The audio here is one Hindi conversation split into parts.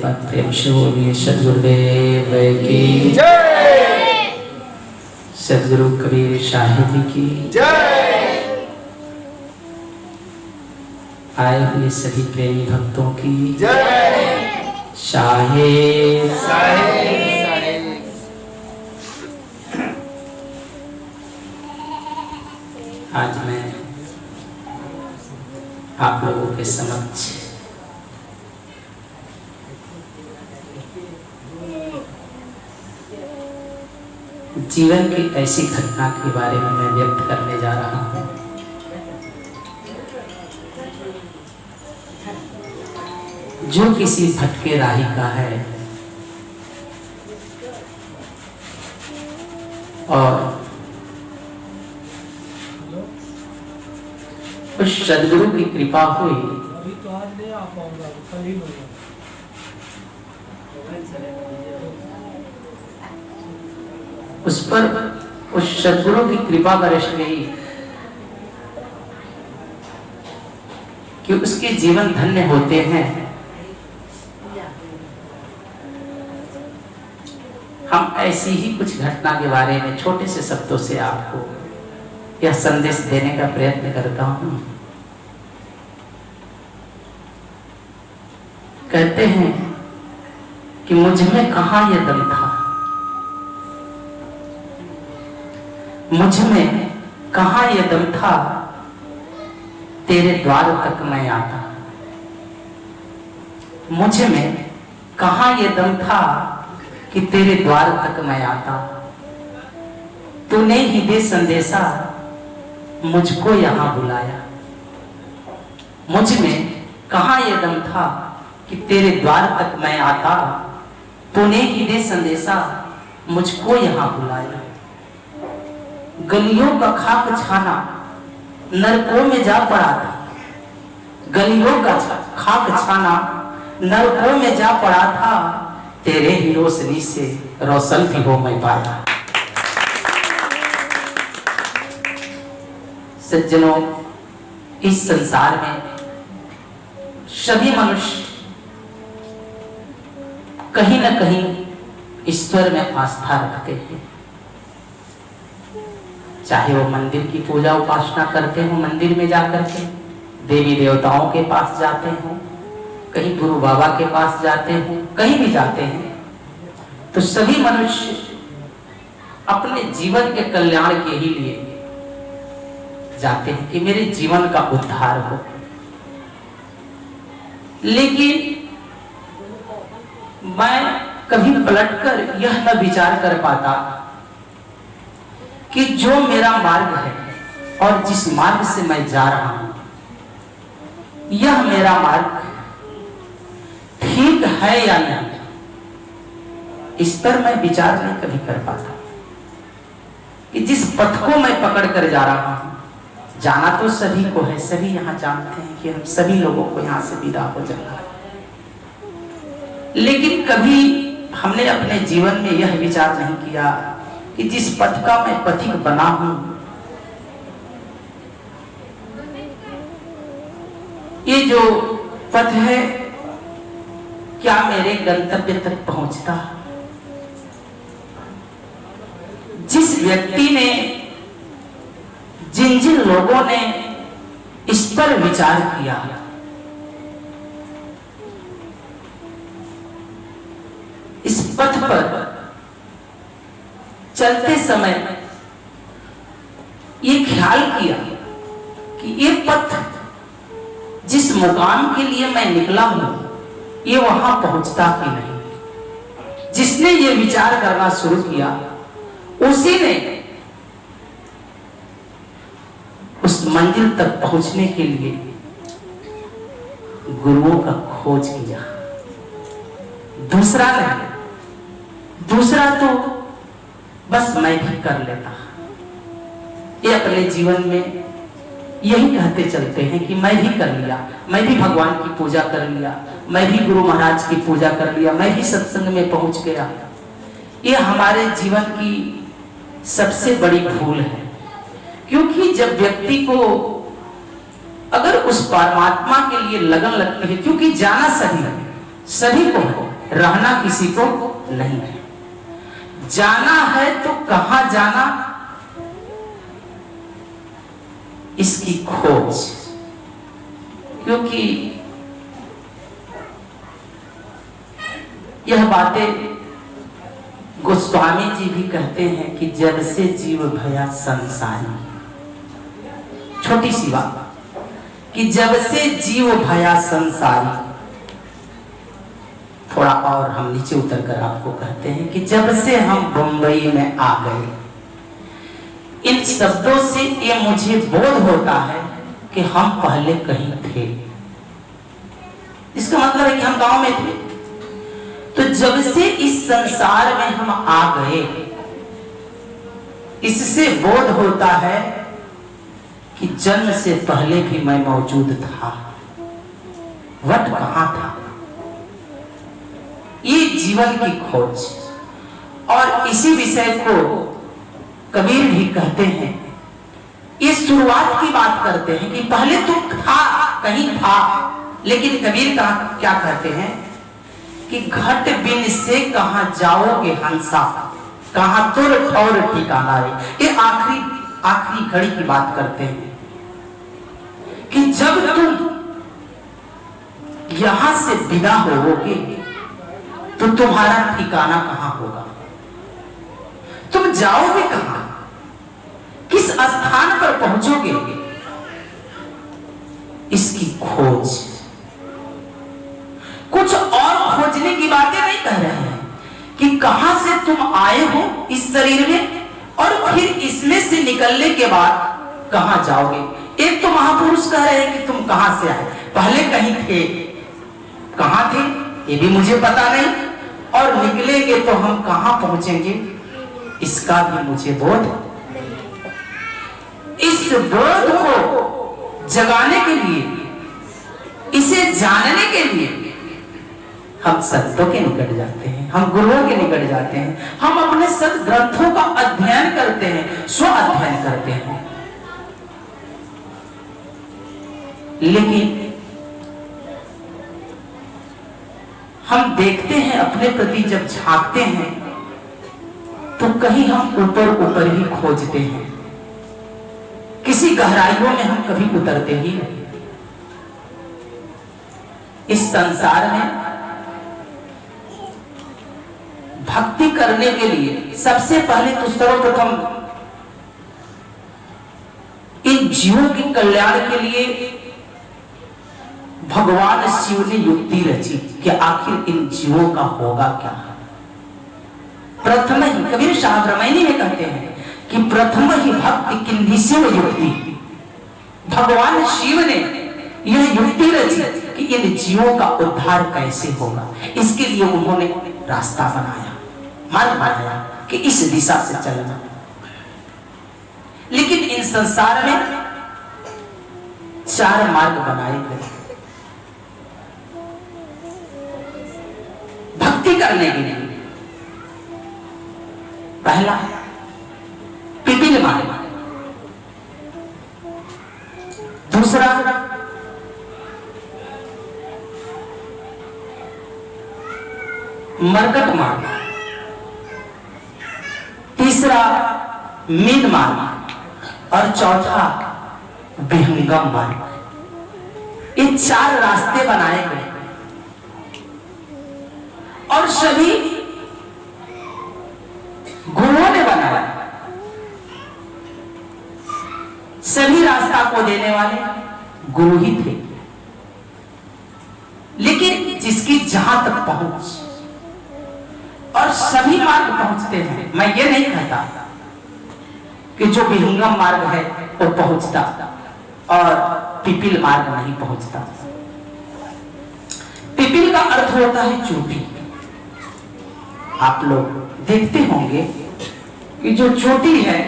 एक बार प्रेम से बोलिए सदगुरुदेव की जय, सदगुरु कबीर साहिब की जय, आए हुए सभी प्रेमी भक्तों की जय। साहिब साहिब आज मैं आप लोगों के समक्ष जीवन की ऐसी घटना के बारे में मैं व्यक्त करने जा रहा हूं जो किसी भटके राही का है और उस सदगुरु की कृपा हुई। अभी तो आज नहीं आ पाऊंगा, कल ही होगा। उस पर उस सदगुरु की कृपा बरस गई कि उसके जीवन धन्य होते हैं। हम ऐसी ही कुछ घटना के बारे में छोटे से शब्दों से आपको यह संदेश देने का प्रयत्न करता हूं। कहते हैं कि मुझ में कहां यह दम था, मुझ में कहां यह दम था, तेरे द्वार तक मैं आता। मुझ में कहां यह दम था कि तेरे द्वार तक मैं आता। तूने ही दे संदेशा मुझको यहां बुलाया। मुझ में कहां यह दम था कि तेरे द्वार तक मैं आता। तूने ही दे संदेशा मुझको यहां बुलाया। गलियों का खाक छाना नरकों में जा पड़ा था। गलियों का खाक छाना नरकों में जा पड़ा था। तेरे ही रोशनी से रोशन भी हो मैं पाया। सज्जनों, इस संसार में सभी मनुष्य कहीं न कहीं ईश्वर में आस्था रखते हैं। चाहे वो मंदिर की पूजा उपासना करते हो, मंदिर में जाकर के देवी देवताओं के पास जाते हो, कहीं गुरु बाबा के पास जाते हो, कहीं भी जाते हैं, तो सभी मनुष्य अपने जीवन के कल्याण के ही लिए जाते हैं कि मेरे जीवन का उद्धार हो। लेकिन मैं कभी पलटकर यह न विचार कर पाता कि जो मेरा मार्ग है और जिस मार्ग से मैं जा रहा हूं, यह मेरा मार्ग ठीक है या नहीं, इस पर मैं विचार नहीं कभी कर पाता। कि जिस पथ को मैं पकड़ कर जा रहा हूं, जाना तो सभी को है, सभी यहां जानते हैं कि हम सभी लोगों को यहां से विदा हो जाना है। लेकिन कभी हमने अपने जीवन में यह विचार नहीं किया कि जिस पथ का मैं पथिक बना हूं, ये जो पथ है क्या मेरे गंतव्य तक पहुंचता। जिस व्यक्ति ने, जिन जिन लोगों ने इस पर विचार किया, इस पथ पर चलते समय ये ख्याल किया कि ये पथ जिस मुकाम के लिए मैं निकला हूं, ये वहां पहुंचता कि नहीं। जिसने ये विचार करना शुरू किया, उसी ने उस मंजिल तक पहुंचने के लिए गुरुओं का खोज किया। दूसरा नहीं, दूसरा तो बस मैं भी कर लेता। ये अपने जीवन में यही कहते चलते हैं कि मैं भी कर लिया, मैं भी भगवान की पूजा कर लिया, मैं भी गुरु महाराज की पूजा कर लिया, मैं भी सत्संग में पहुंच गया। ये हमारे जीवन की सबसे बड़ी भूल है। क्योंकि जब व्यक्ति को अगर उस परमात्मा के लिए लगन लगती है, क्योंकि जाना सभी को है, रहना किसी को नहीं है। जाना है तो कहां जाना, इसकी खोज। क्योंकि यह बातें गोस्वामी जी भी कहते हैं कि जब से जीव भया संसारी, छोटी सी बात, कि जब से जीव भया संसारी। थोड़ा और हम नीचे उतर कर आपको कहते हैं कि जब से हम बंबई में आ गए, इन शब्दों से ये मुझे बोध होता है कि हम पहले कहीं थे। इसका मतलब है कि हम गांव में थे। तो जब से इस संसार में हम आ गए, इससे बोध होता है कि जन्म से पहले भी मैं मौजूद था। वट कहां था? ये जीवन की खोज। और इसी विषय को कबीर भी कहते हैं। ये शुरुआत की बात करते हैं कि पहले तो था, कहीं था, लेकिन कबीर का क्या कहते हैं कि घट बिन से कहां जाओगे हंसा, कहां तुर ठौर ठिकाना है। ये आखिरी घड़ी की बात करते हैं कि जब तुम यहां से विदा होगे तो तुम्हारा ठिकाना कहां होगा, तुम जाओगे कहां, किस स्थान पर पहुंचोगे, इसकी खोज। कुछ और खोजने की बातें नहीं कह रहे हैं कि कहां से तुम आए हो इस शरीर में, और फिर इसमें से निकलने के बाद कहां जाओगे। एक तो महापुरुष कह रहे हैं कि तुम कहां से आए, पहले कहीं थे, कहां थे ये भी मुझे पता नहीं, और निकलेंगे तो हम कहां पहुंचेंगे इसका भी मुझे बोध। इस बोध को जगाने के लिए, इसे जानने के लिए हम संतों के निकट जाते हैं, हम गुरुओं के निकट जाते हैं, हम अपने सद ग्रंथों का अध्ययन करते हैं, स्व अध्ययन करते हैं। लेकिन हम देखते हैं, अपने प्रति जब झांकते हैं तो कहीं हम ऊपर ऊपर ही खोजते हैं, किसी गहराइयों में हम कभी उतरते ही नहीं। इस संसार में भक्ति करने के लिए सबसे पहले तो सर्वप्रथम इन जीवों के कल्याण के लिए भगवान शिव ने युक्ति रची कि आखिर इन जीवों का होगा क्या। प्रथम ही कबीर साहब रामायणी में कहते हैं कि प्रथम ही भक्ति किन्ही शिव युक्ति, भगवान शिव ने यह युक्ति रची कि इन जीवों का उद्धार कैसे होगा। इसके लिए उन्होंने रास्ता बनाया, मार्ग बनाया कि इस दिशा से चलना। लेकिन इन संसार में 4 मार्ग बनाए गए भक्ति करने के लिए। पहला पिपील मार्ग, दूसरा मरकट मार्ग, तीसरा मीन मार्ग और चौथा विहंगम मार्ग। ये 4 रास्ते बनाए गए और सभी गुरुओं ने बनाया। सभी रास्ता को देने वाले गुरु ही थे। लेकिन जिसकी जहां तक पहुंच, और सभी मार्ग पहुंचते हैं, मैं ये नहीं कहता कि जो विहंगम मार्ग है वो पहुंचता और पिपील मार्ग नहीं पहुंचता। पिपील का अर्थ होता है चोटी। आप लोग देखते होंगे कि जो चोटी है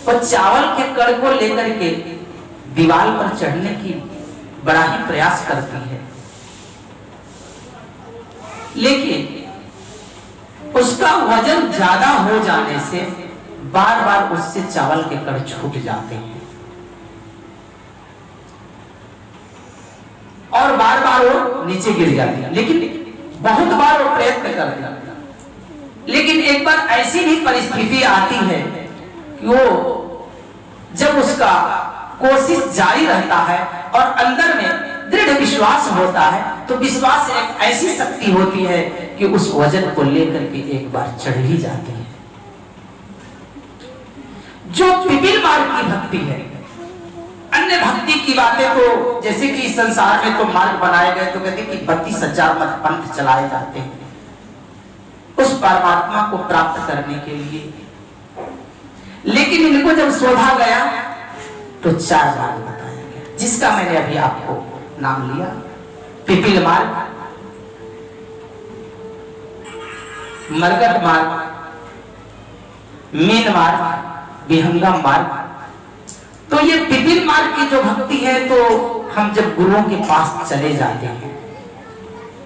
वो चावल के कड़ को लेकर के दीवार पर चढ़ने की बड़ा ही प्रयास करती है, लेकिन उसका वजन ज्यादा हो जाने से बार बार उससे चावल के कड़ छूट जाते हैं और बार बार बार वो नीचे गिर जाती है, लेकिन बहुत बार वो प्रयत्न करती है। लेकिन एक बार ऐसी भी परिस्थिति आती है कि वो जब उसका कोशिश जारी रहता है और अंदर में दृढ़ विश्वास होता है, तो विश्वास एक ऐसी शक्ति होती है कि उस वजन को लेकर के एक बार चढ़ ही जाती है। जो पिपील मार्ग की भक्ति है, अन्य भक्ति की बातें तो जैसे कि इस संसार में तो मार्ग बनाए गए, तो कहते कि 32,000 मत पंथ चलाए जाते हैं उस परमात्मा को प्राप्त करने के लिए। लेकिन इनको जब शोधा गया तो 4 मार्ग बताया गया, जिसका मैंने अभी आपको नाम लिया। पिपील मार्ग, मरगट मार्ग, मीन मार्ग, विहंगम मार्ग। तो ये पिपील मार्ग की जो भक्ति है, तो हम जब गुरुओं के पास चले जाते हैं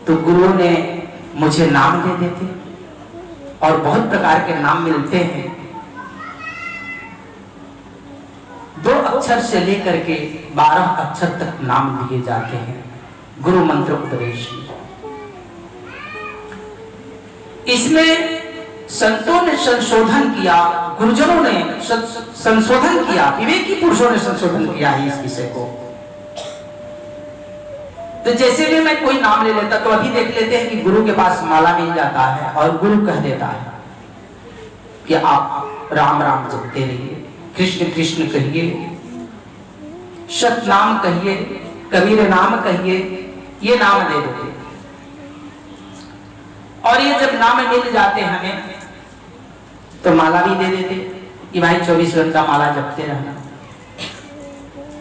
तो गुरुओं ने मुझे नाम दे देते और बहुत प्रकार के नाम मिलते हैं। 2 अक्षर से लेकर के 12 अक्षर तक नाम दिए जाते हैं गुरु मंत्र उपदेश। इसमें संतों ने संशोधन किया, गुरुजनों ने संशोधन किया, विवेकी पुरुषों ने संशोधन किया है इस विषय को। तो जैसे भी मैं कोई नाम ले लेता, तो अभी देख लेते हैं कि गुरु के पास माला मिल जाता है और गुरु कह देता है कि आप राम राम जपते रहिए, कृष्ण कृष्ण कहिए, सत नाम कहिए, कबीर नाम कहिए, ये नाम दे देते। और ये जब नाम मिल जाते हमें तो माला भी दे देते कि भाई 24 घंटा माला जपते रहना,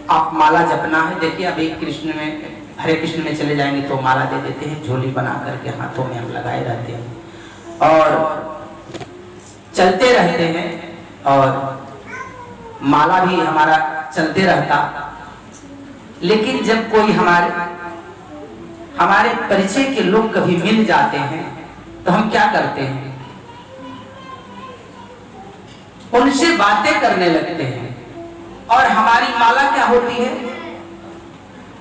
आप माला जपना है। देखिए अभी कृष्ण में, हरे कृष्ण में चले जाएंगे तो माला दे देते हैं, झोली बना करके हाथों में हम लगाए रहते हैं और चलते रहते हैं, और माला भी हमारा चलते रहता। लेकिन जब कोई हमारे परिचय के लोग कभी मिल जाते हैं तो हम क्या करते हैं, उनसे बातें करने लगते हैं। और हमारी माला क्या होती है,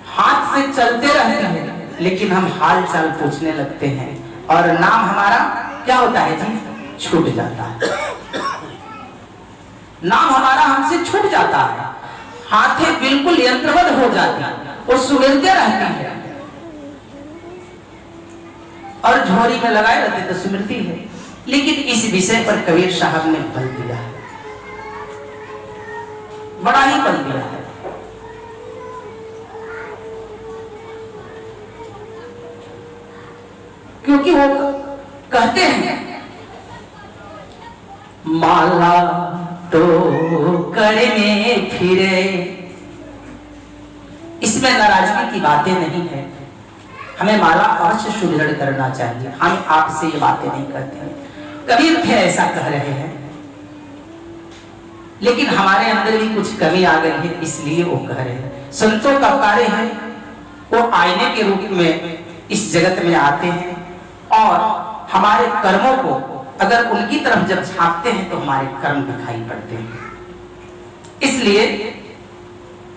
हाथ से चलते रहते हैं, लेकिन हम हाल चाल पूछने लगते हैं और नाम हमारा क्या होता है जी, छूट जाता है। नाम हमारा हमसे छूट जाता है, हाथें बिल्कुल यंत्रवत हो जाती है, वो सुमिरते रहती है और झोरी में लगाए रहते तो सुमिरती है। लेकिन इस विषय पर कबीर साहब ने बल दिया है, बड़ा ही बल दिया है। क्योंकि वो कहते हैं माला तो कड़े में फिरे। इसमें नाराजगी की बातें नहीं है, हमें माला अवश्य सुदृढ़ करना चाहिए। हम आपसे ये बातें नहीं करते हैं, कबीर थे ऐसा कह रहे हैं, लेकिन हमारे अंदर भी कुछ कमी आ गई है, इसलिए वो कह रहे हैं। संतों का कार्य है, वो आईने के रूप में इस जगत में आते हैं और हमारे कर्मों को अगर उनकी तरफ जब झांकते हैं तो हमारे कर्म दिखाई पड़ते हैं। इसलिए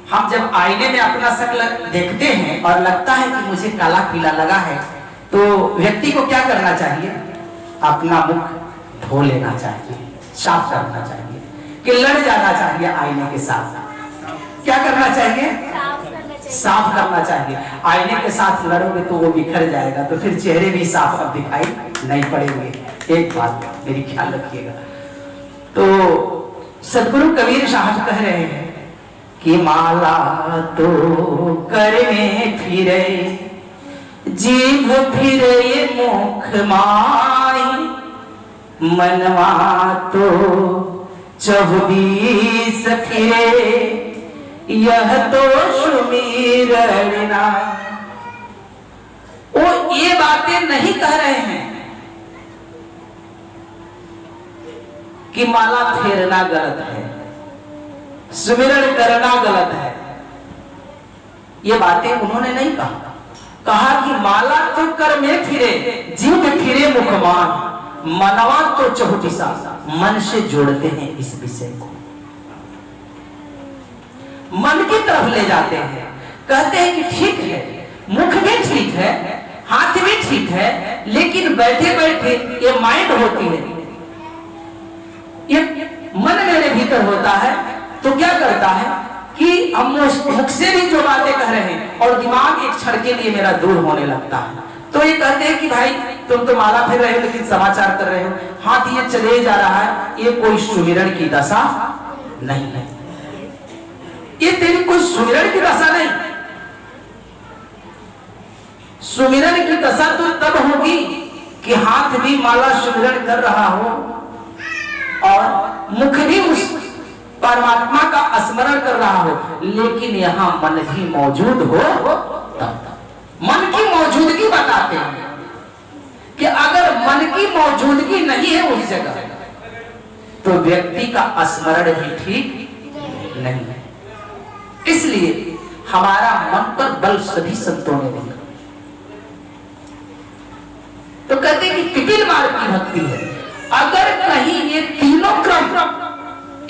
हम जब आईने में अपना शक्ल देखते हैं और लगता है कि मुझे काला पीला लगा है, तो व्यक्ति को क्या करना चाहिए, अपना मुख धो लेना चाहिए, साफ करना चाहिए, कि लड़ जाना चाहिए आईने के साथ। क्या करना चाहिए, साफ करना चाहिए। आईने के साथ लड़ोगे तो वो बिखर जाएगा, तो फिर चेहरे भी साफ अब दिखाई नहीं पड़ेंगे। एक बात मेरी ख्याल रखिएगा। तो सदगुरु कबीर साहब कह रहे हैं कि माला तो कर में फिरे, जीभ फिरे मुख माई, मनवा तो 24 फिरे, यह तो सुमिरना। वो ये बातें नहीं कह रहे हैं कि माला फेरना गलत है, सुमिरन करना गलत है। ये बातें उन्होंने नहीं कहा कि माला तो कर में फिरे, जीव फिरे मुखमान, मनवा तो 24। मन से जोड़ते हैं इस विषय को, मन की तरफ ले जाते हैं, कहते हैं कि ठीक है, मुख भी ठीक है, हाथ भी ठीक है, लेकिन बैठे बैठे ये माइंड होती है, ये मन मेरे भीतर होता है, तो क्या करता है कि हम मुख से भी जो बातें कह रहे हैं और दिमाग एक क्षण के लिए मेरा दूर होने लगता है। तो ये कहते हैं कि भाई तुम तो माला फिर रहे हो लेकिन समाचार कर रहे हो, हाथ ये चले जा रहा है, ये कोई सुमिरन की दशा नहीं है, ये तेरी कोई सुमिरन की दशा नहीं। सुमिरन की दशा तो तब होगी कि हाथ भी माला सुमिरन कर रहा हो और मुख भी उस परमात्मा का स्मरण कर रहा हो, लेकिन यहाँ मन भी मौजूद हो तब। मन की मौजूदगी बताते हैं कि अगर मन की मौजूदगी नहीं है उस जगह तो व्यक्ति का स्मरण भी ठीक नहीं है। इसलिए हमारा मन पर बल सभी संतों ने दिया। तो कहते हैं कि पिपील मार्ग की भक्ति है, अगर कहीं ये तीनों क्रम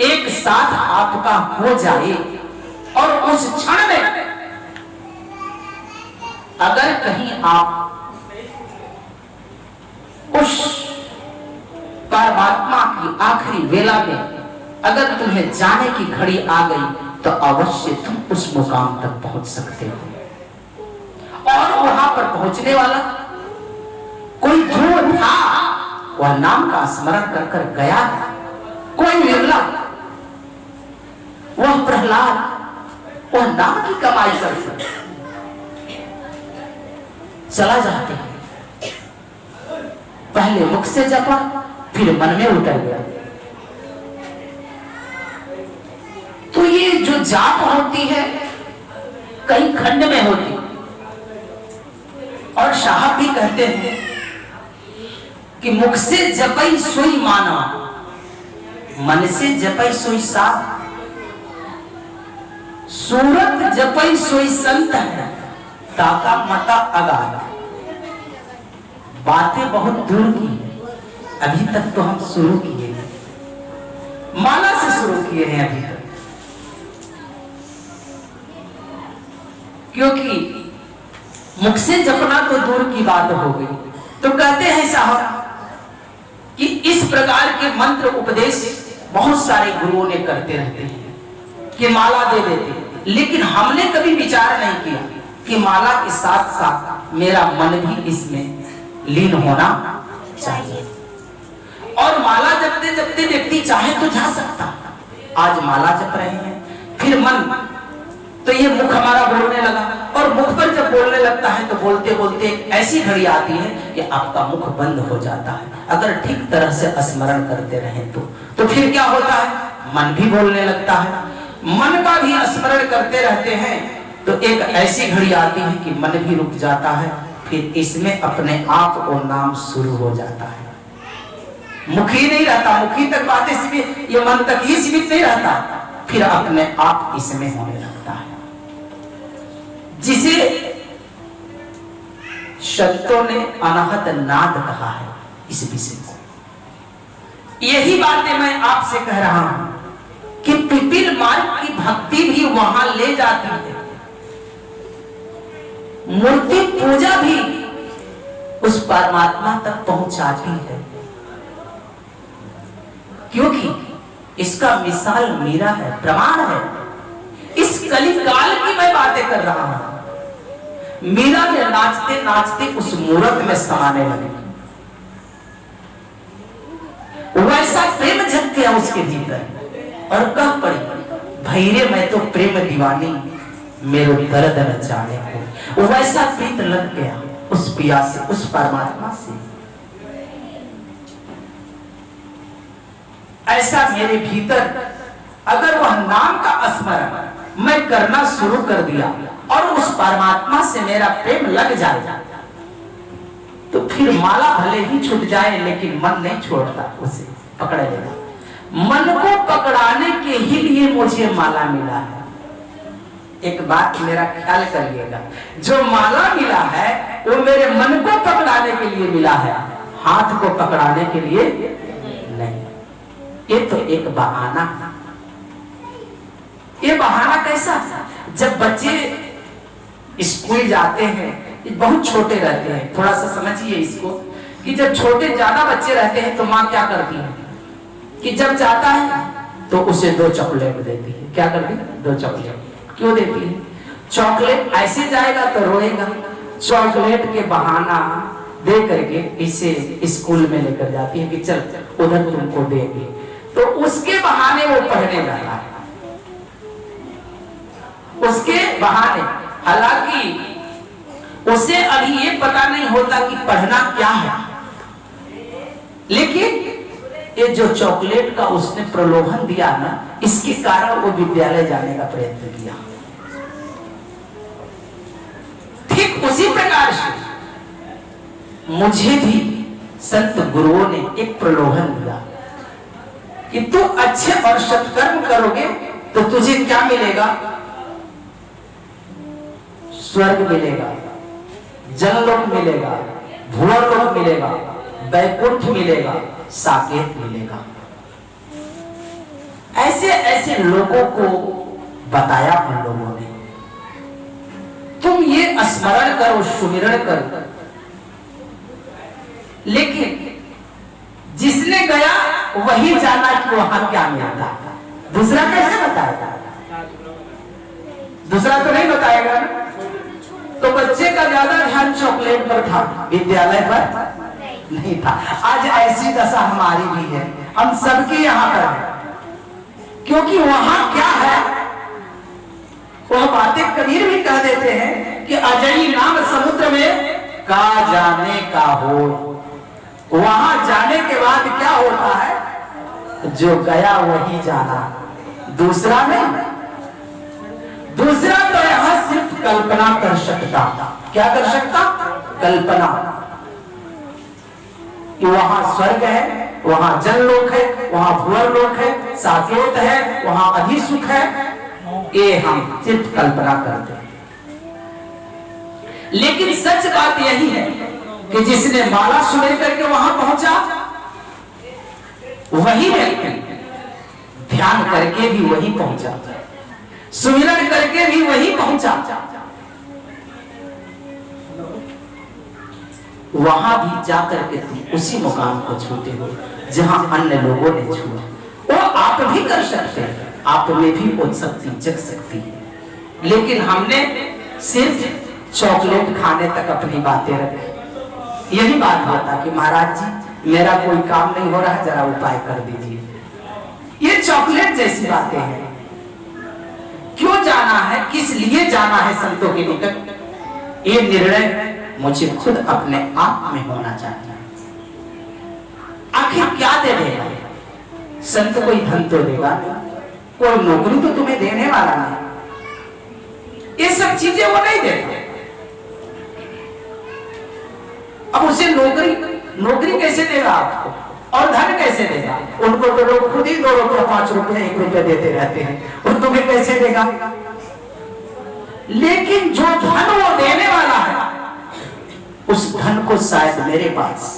एक साथ आपका हो जाए और उस क्षण में अगर कहीं आप उस परमात्मा की आखिरी वेला में अगर तुम्हें जाने की घड़ी आ गई तो अवश्य तुम उस मुकाम तक पहुंच सकते हो। और वहां पर पहुंचने वाला कोई ध्रुव था, वह नाम का स्मरण कर कर गया, कोई विरला, वह प्रहलाद वह नाम की कमाई कर चला जाते हैं। पहले मुख से जपा, फिर मन में उतर गया। तो ये जो जाप होती है कई खंड में होती, और साहब भी कहते हैं कि मुख से जपई सोई माना, मन से जपई सोई साथ, सूरत जपई सोई संत है, ताका मता अगाध। बातें बहुत दूर की है, अभी तक तो हम शुरू किए हैं, माला से शुरू किए हैं अभी तक, क्योंकि मुख से जपना तो दूर की बात हो गई। तो कहते हैं साहब कि इस प्रकार के मंत्र उपदेश बहुत सारे गुरुओं ने करते रहते हैं कि माला दे देते, लेकिन हमने कभी विचार नहीं किया कि माला के साथ साथ मेरा मन भी इसमें लीन होना चाहिए। और माला जपते जपते व्यक्ति चाहे तो जा सकता, आज माला जप रहे हैं, फिर मन, तो ये मुख हमारा बोलने लगा, और मुख पर जब बोलने लगता है तो बोलते बोलते ऐसी घड़ी आती है कि आपका मुख बंद हो जाता है। अगर ठीक तरह से स्मरण करते रहें तो फिर क्या होता है, मन भी बोलने लगता है, मन का भी स्मरण करते रहते हैं तो एक ऐसी घड़ी आती है कि मन भी रुक जाता है, फिर इसमें अपने आप को नाम शुरू हो जाता है। मुखी नहीं रहता, मुखी तक बातें सीमित, ये मन तक ही सीमित नहीं रहता, फिर अपने आप इसमें होने लगता है, जिसे संतों ने अनहद नाद कहा है। इस विषय को यही बातें मैं आपसे कह रहा हूं कि पिपील मार्ग की भक्ति भी वहां ले जाती है, मूर्ति पूजा भी उस परमात्मा तक पहुंचाती है, क्योंकि इसका मिसाल मीरा है, प्रमाण है। इस कलिकाल की मैं बातें कर रहा हूं, मीरा ने नाचते नाचते उस मूर्त में समाने लगे, वैसा प्रेम झक गया उसके भीतर और कह पड़ी, भैरे मैं तो प्रेम दीवानी, मेरो दर्द न जाने को। वैसा प्रीत लग गया उस पिया से, उस परमात्मा से। ऐसा मेरे भीतर अगर वह नाम का स्मरण मैं करना शुरू कर दिया और उस परमात्मा से मेरा प्रेम लग जाए तो फिर माला भले ही छूट जाए लेकिन मन नहीं छोड़ता, उसे पकड़े लेगा। मन को पकड़ाने के ही लिए मुझे माला मिला है। एक बात मेरा ख्याल करिएगा, जो माला मिला है वो मेरे मन को पकड़ाने के लिए मिला है, हाथ को पकड़ाने के लिए नहीं। ये तो एक बहाना। ये बहाना कैसा? जब बच्चे स्कूल जाते हैं ये बहुत छोटे रहते हैं, थोड़ा सा समझिए इसको कि जब छोटे ज्यादा बच्चे रहते हैं तो माँ क्या करती है कि जब जाता है तो उसे 2 चॉकलेट देती है। क्या करती है? 2 चॉकलेट। क्यों देती है? चॉकलेट ऐसे जाएगा तो रोएगा, चॉकलेट के बहाना दे करके इसे स्कूल में लेकर जाती है कि चल उधर तुमको देंगे, तो उसके बहाने वो पढ़ने जाता है, उसके बहाने। हालांकि उसे अभी ये पता नहीं होता कि पढ़ना क्या है, लेकिन ये जो चॉकलेट का उसने प्रलोभन दिया ना, इसके कारण वो विद्यालय जाने का प्रयत्न किया। ठीक उसी प्रकार से मुझे भी संत गुरुओं ने एक प्रलोभन दिया कि तू अच्छे और सत्कर्म करोगे तो तुझे क्या मिलेगा? स्वर्ग मिलेगा, जनलोक मिलेगा, भुवरलोक मिलेगा, वैकुंठ मिलेगा, साकेत मिलेगा। ऐसे ऐसे लोगों को बताया उन लोगों ने, तुम ये स्मरण करो, सुमिरण करो। लेकिन जिसने गया वही जाना कि वहां क्या मिलता, दूसरा कैसे बताएगा? दूसरा तो नहीं बताएगा। तो बच्चे का ज्यादा ध्यान चॉकलेट पर था, विद्यालय पर नहीं था। आज ऐसी दशा हमारी भी है, हम सबके यहाँ पर है, क्योंकि वहां क्या है वह बातें कबीर भी कह देते हैं कि अजई नाम समुद्र में का जाने का हो। वहां जाने के बाद क्या होता है? जो गया वही जाना, दूसरा नहीं। दूसरा तो यहां सिर्फ कल्पना कर सकता। क्या कर सकता? कल्पना कि वहां स्वर्ग है, वहां जनलोक है, वहां भुवरलोक है, साकेत है, वहां अधिसुख है, ये हम सिर्फ कल्पना करते हैं। लेकिन सच बात यही है कि जिसने माला सुन करके वहां पहुंचा वही व्यक्ति ध्यान करके भी वही पहुंचा, सुमिरन करके भी वही पहुंचा। वहां भी जाकर के तुम उसी मुकाम को छूते हो जहां अन्य लोगों ने छुआ। वो आप भी कर सकते हैं, आप में भी वो शक्ति जग सकती है। लेकिन हमने सिर्फ चॉकलेट खाने तक अपनी बातें रखी। यही बात होता कि महाराज जी मेरा कोई काम नहीं हो रहा, जरा उपाय कर दीजिए। ये चॉकलेट जैसी बातें हैं। क्यों जाना है, किस लिए जाना है संतों के निकट, ये निर्णय मुझे खुद अपने आप में होना चाहिए। आखिर क्या दे देगा संत? कोई धन तो देगा, कोई नौकरी तो तुम्हें देने वाला नहीं, ये सब चीजें वो नहीं देगा। अब उसे नौकरी कैसे देगा आपको, और धन कैसे देगा? उनको तो लोग खुद ही 2 रुपया 5 रुपया 1 रुपया देते रहते हैं, और तुम्हें कैसे देगा? लेकिन जो धन वो देने वाला है उस धन को शायद मेरे पास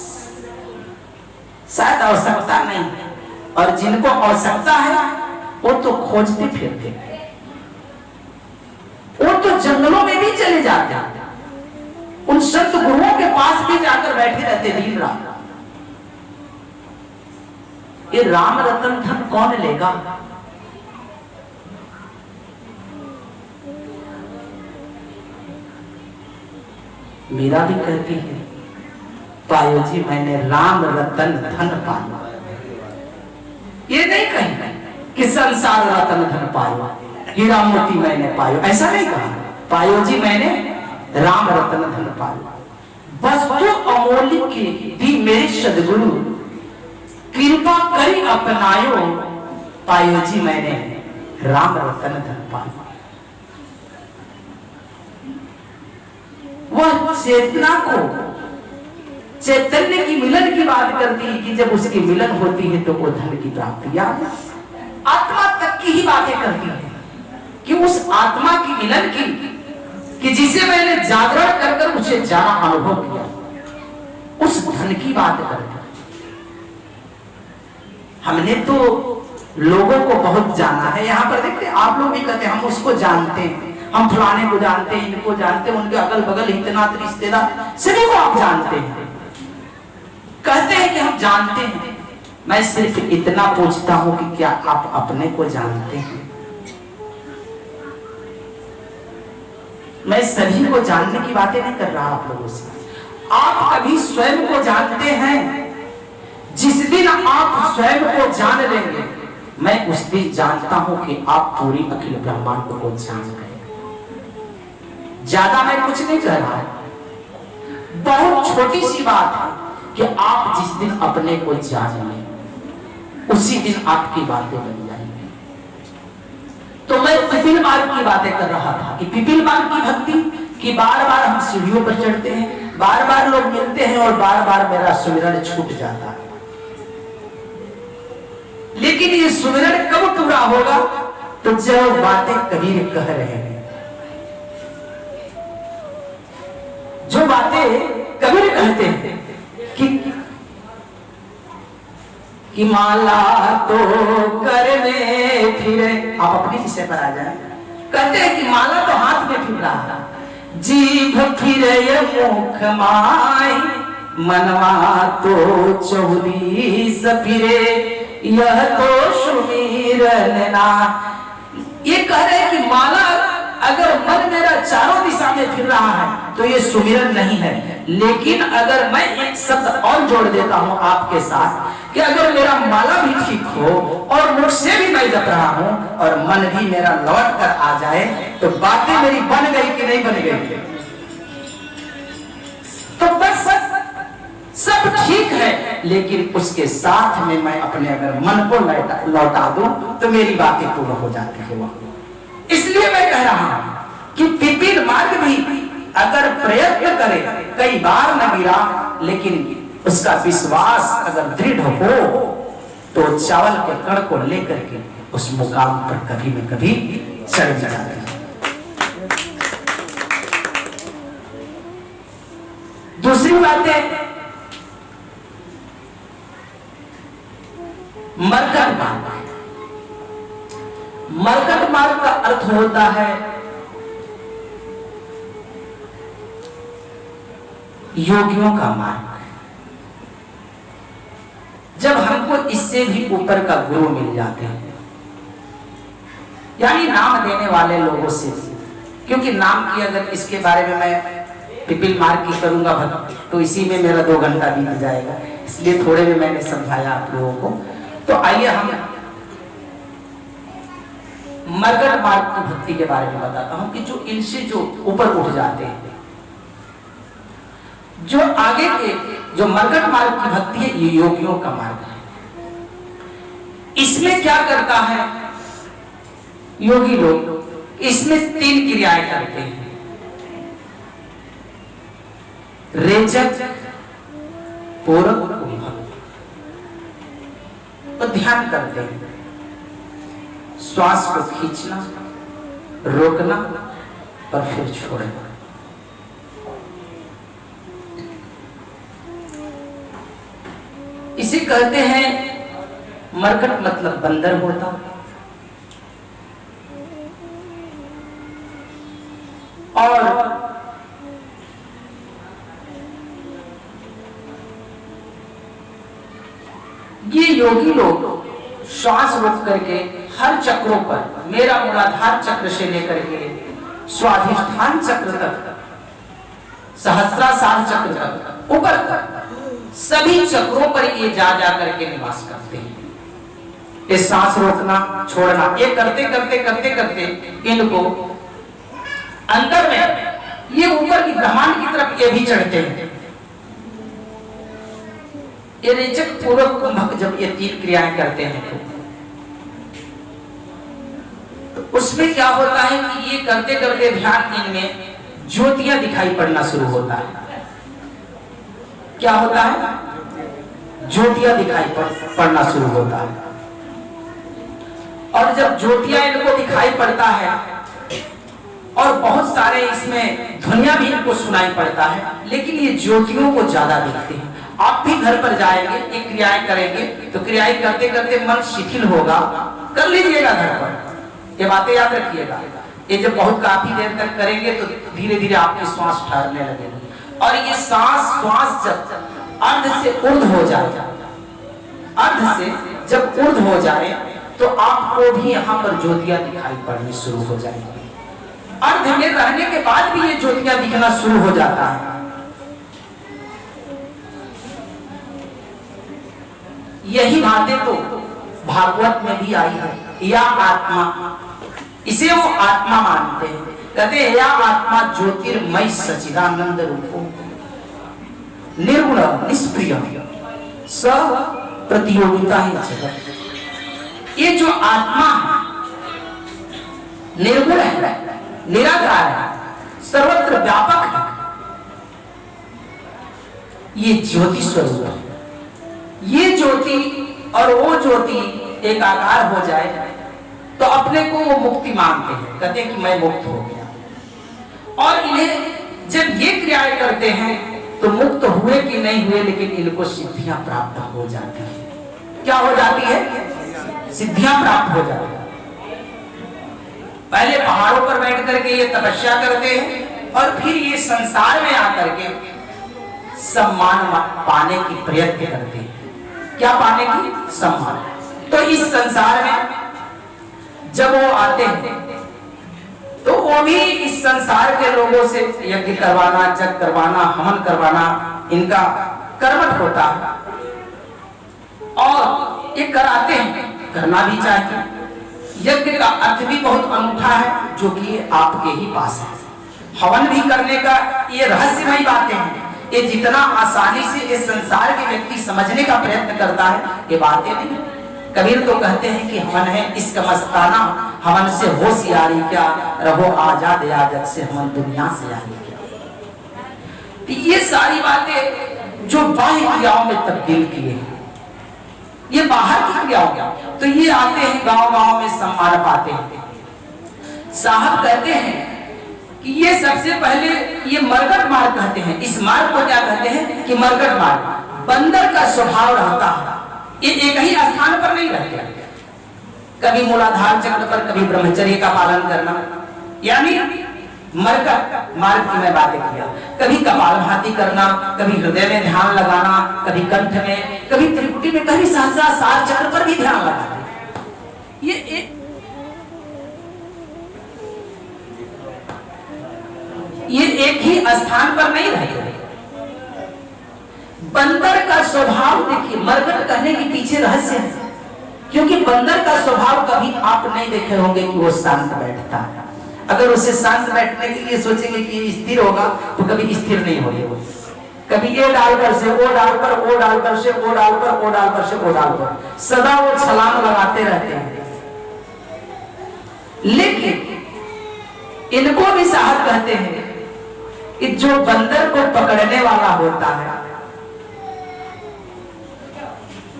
शायद आवश्यकता नहीं, और जिनको आवश्यकता है वो तो खोजते फिरते, वो तो जंगलों में भी चले जाते, उन संत गुरुओं के पास भी जाकर बैठे रहते दिन रात। ये राम रतन धन कौन लेगा? मीरा भी कहती है, पायो जी मैंने राम रतन धन पाया। ये नहीं कही कि संसार रतन धन पाया, हीरा मोती मैंने पायो, ऐसा नहीं कहा। पायो जी मैंने राम रतन धन पाया। वस्तु अमूल्य की दी मेरे सदगुरु, कृपा करी अपनायो, पायो जी मैंने राम रतन धन पाया। वह चेतना को, चैतन्य की मिलन की बात करती है कि जब उसकी मिलन होती है तो वो धन की प्राप्ति, आत्मा तक की ही बातें करती है कि उस आत्मा की मिलन की, कि जिसे मैंने जागरण कर कर उसे जाना अनुभव किया, उस धन की बात करते। हमने तो लोगों को बहुत जाना है। यहाँ पर देखते आप लोग भी कहते हैं हम उसको जानते हैं, हम फलाने को जानते हैं, इनको जानते हैं, उनके अगल बगल इतना रिश्तेदार सभी को आप जानते हैं, कहते हैं कि हम जानते हैं। मैं सिर्फ इतना पूछता हूं कि क्या आप अपने को जानते हैं? मैं सभी को जानने की बातें नहीं कर रहा आप लोगों से। आप कभी स्वयं को जानते हैं? जिस दिन आप स्वयं को जान लेंगे, मैं उस दिन जानता हूं कि आप पूरी अखिल ब्रह्मांड को जान गए। ज्यादा मैं कुछ नहीं कह रहा, बहुत छोटी सी बात है कि आप जिस दिन अपने को जान लें, उसी दिन आपकी बातें बन जाएंगी। तो मैं पिपील मार्ग की बातें कर रहा था कि पिपील मार्ग की भक्ति कि बार बार हम सीढ़ियों पर चढ़ते हैं, बार बार लोग मिलते हैं और बार बार मेरा सुमिरन छूट जाता है। लेकिन ये सुमिरन कब पूरा होगा? तो जब बातें कबीर कह रहे हैं, जो बातें कबीर कहते हैं कि माला तो करने फिरे, आप अपने विषय पर आ जाए। कहते हैं कि माला तो हाथ में फिर रहा है, जीभ फिरे मुख माई, मनवा तो 24 फिरे, यह तो सुमिरन ना। ये कह रहे हैं कि माला अगर मन मेरा चारों दिशा में फिर रहा है तो ये सुमिरन नहीं है। लेकिन अगर मैं एक शब्द और जोड़ देता हूं आपके साथ कि अगर मेरा माला भी ठीक हो और मुझसे भी मैं जप रहा हूं और मन भी मेरा लौट कर आ जाए, तो बातें मेरी बन गई कि नहीं बन गई? तो बस सब ठीक है, लेकिन उसके साथ में मैं अपने अगर मन को लौटा दूं तो मेरी बातें पूर्ण हो जाती है। इसलिए मैं कह रहा हूं कि पिपील मार्ग भी अगर प्रयत्न करे, कई बार न गिरा, लेकिन उसका विश्वास अगर दृढ़ हो तो चावल के कण को लेकर के उस मुकाम पर कभी न कभी चढ़ जाता है। दूसरी बात है मरकट मार्ग। मरकट मार्ग का अर्थ होता है योगियों का मार्ग। जब हमको इससे भी ऊपर का गुरु मिल जाते हैं, यानी नाम देने वाले लोगों से, क्योंकि नाम की अगर इसके बारे में मैं पिपील मार्ग की करूंगा तो इसी में मेरा 2 घंटा बीत जाएगा, इसलिए थोड़े में मैंने समझाया आप लोगों को। तो आइए हम मरकट मार्ग की भक्ति के बारे में बताता हूं कि जो इनसे जो ऊपर उठ जाते हैं, जो आगे के जो मरकट मार्ग की भक्ति है, ये योगियों का मार्ग है। इसमें क्या करता है योगी लोग? इसमें 3 क्रियाएं करते हैं, रेचक, पूरक, कुंभक। तो ध्यान करते हैं, श्वास को खींचना, रोकना और फिर छोड़ना। इसे कहते हैं मरकट, मतलब बंदर होता। और ये योगी लोग श्वास रोक करके हर चक्रों पर, मेरा मूलाधार चक्र से लेकर के स्वाधिष्ठान चक्र तक, सहस्रार चक्र तक, ऊपर तक, सभी चक्रों पर ये जा करके निवास करते हैं। ये सांस रोकना छोड़ना, ये करते करते करते करते इनको अंदर में ये ऊपर की ब्रह्मांड की तरफ ये भी चढ़ते हैं। ये रेचक, पूरक, कुंभक जब ये 3 क्रियाएं करते हैं तो उसमें क्या होता है कि ये करते करते ध्यान इनमें ज्योतियां दिखाई पड़ना शुरू होता है। क्या होता है? ज्योतियां दिखाई पड़ना शुरू होता है। और जब ज्योतियां इनको दिखाई पड़ता है और बहुत सारे इसमें ध्वनियां भी इनको सुनाई पड़ता है, लेकिन ये ज्योतियों को ज्यादा देखते हैं। आप भी घर पर जाएंगे, ये क्रियाएं करेंगे तो क्रियाएं करते करते मन शिथिल होगा, कर लीजिएगा घर पर, ये बातें याद रखिएगा। ये जब बहुत काफी देर तक करेंगे तो धीरे धीरे आपकी श्वास ठहरने लगेगी, और ये श्वास जब अर्ध से ऊर्ध हो जाए, अर्ध से जब ऊर्ध हो जाए तो आपको भी यहाँ पर ज्योतियां दिखाई पड़नी शुरू हो जाएंगी। अर्ध में रहने के बाद भी ये ज्योतियां दिखना शुरू हो जाता है। यही बातें तो भागवत में भी आई है। या आत्मा, इसे वो आत्मा मानते हैं, कहते हैं या आत्मा ज्योतिर्मय सच्चिदानंद रूपो निर्गुण निष्प्रिय स प्रतियोगिता ही जगत। ये जो आत्मा है निर्गुण है, निराकार है, सर्वत्र व्यापक है, ये ज्योति स्वरूप है। ये ज्योति और वो ज्योति एक आकार हो जाए तो अपने को वो मुक्ति मानते हैं, कहते हैं कि मैं मुक्त हो गया। और इन्हें जब ये क्रियाएं करते हैं तो मुक्त हुए कि नहीं हुए, लेकिन इनको सिद्धियां प्राप्त हो जाती है। क्या हो जाती है? सिद्धियां प्राप्त हो जाती है। पहले पहाड़ों पर बैठ करके ये तपस्या करते हैं और फिर ये संसार में आकर के सम्मान पाने की प्रयत्न करते हैं। क्या पाने की? सम्मान। तो इस संसार में जब वो आते हैं तो वो भी इस संसार के लोगों से यज्ञ करवाना, जग करवाना, हवन करवाना इनका कर्मठ होता है, और ये कराते हैं, करना भी चाहिए। यज्ञ का अर्थ भी बहुत अनूठा है जो कि आपके ही पास है। हवन भी करने का ये रहस्यमयी बातें हैं, ये जितना आसानी से इस संसार के व्यक्ति समझने का प्रयत्न करता है ये बातें नहीं। कबीर तो कहते हैं कि हवन है इसका मस्ताना, हवन से होशियारी क्या, रहो आजाद आजत से हवन दुनिया से यारी क्या। ये सारी बातें जो बाह्य क्रियाओं में तब्दील किए हैं, ये बाहर की क्रियाओं, तो ये आते हैं गांव-गांव में सम्मान पाते हैं। साहब कहते हैं कि ये सबसे पहले ये मरकट मार्ग कहते हैं। इस मार्ग को क्या कहते हैं कि मरकट मार्ग। बंदर का स्वभाव रहता है, ये एक ही स्थान पर नहीं रहते, कभी मूलाधार चक्र पर, कभी ब्रह्मचर्य का पालन करना, यानी मरकट मार्ग की मैं बातें किया। कभी कपालभाति करना, कभी हृदय में ध्यान लगाना, कभी कंठ में, कभी त्रिपुटी में, कभी सहस्रार चक्र पर भी ध्यान लगाते। ये एक ही स्थान पर नहीं रहते। बंदर का स्वभाव देखिए, मरकट कहने के पीछे रहस्य है, क्योंकि बंदर का स्वभाव कभी आप नहीं देखे होंगे कि वो शांत बैठता है। अगर उसे शांत बैठने के लिए सोचेंगे कि स्थिर होगा तो कभी स्थिर नहीं होगा। कभी ये डालकर से वो डालकर, वो डालकर से वो डालकर, वो डालकर से वो डालकर, सदा वो छलांग लगाते रहते हैं। लेकिन इनको भी साहब कहते हैं कि जो बंदर को पकड़ने वाला होता है,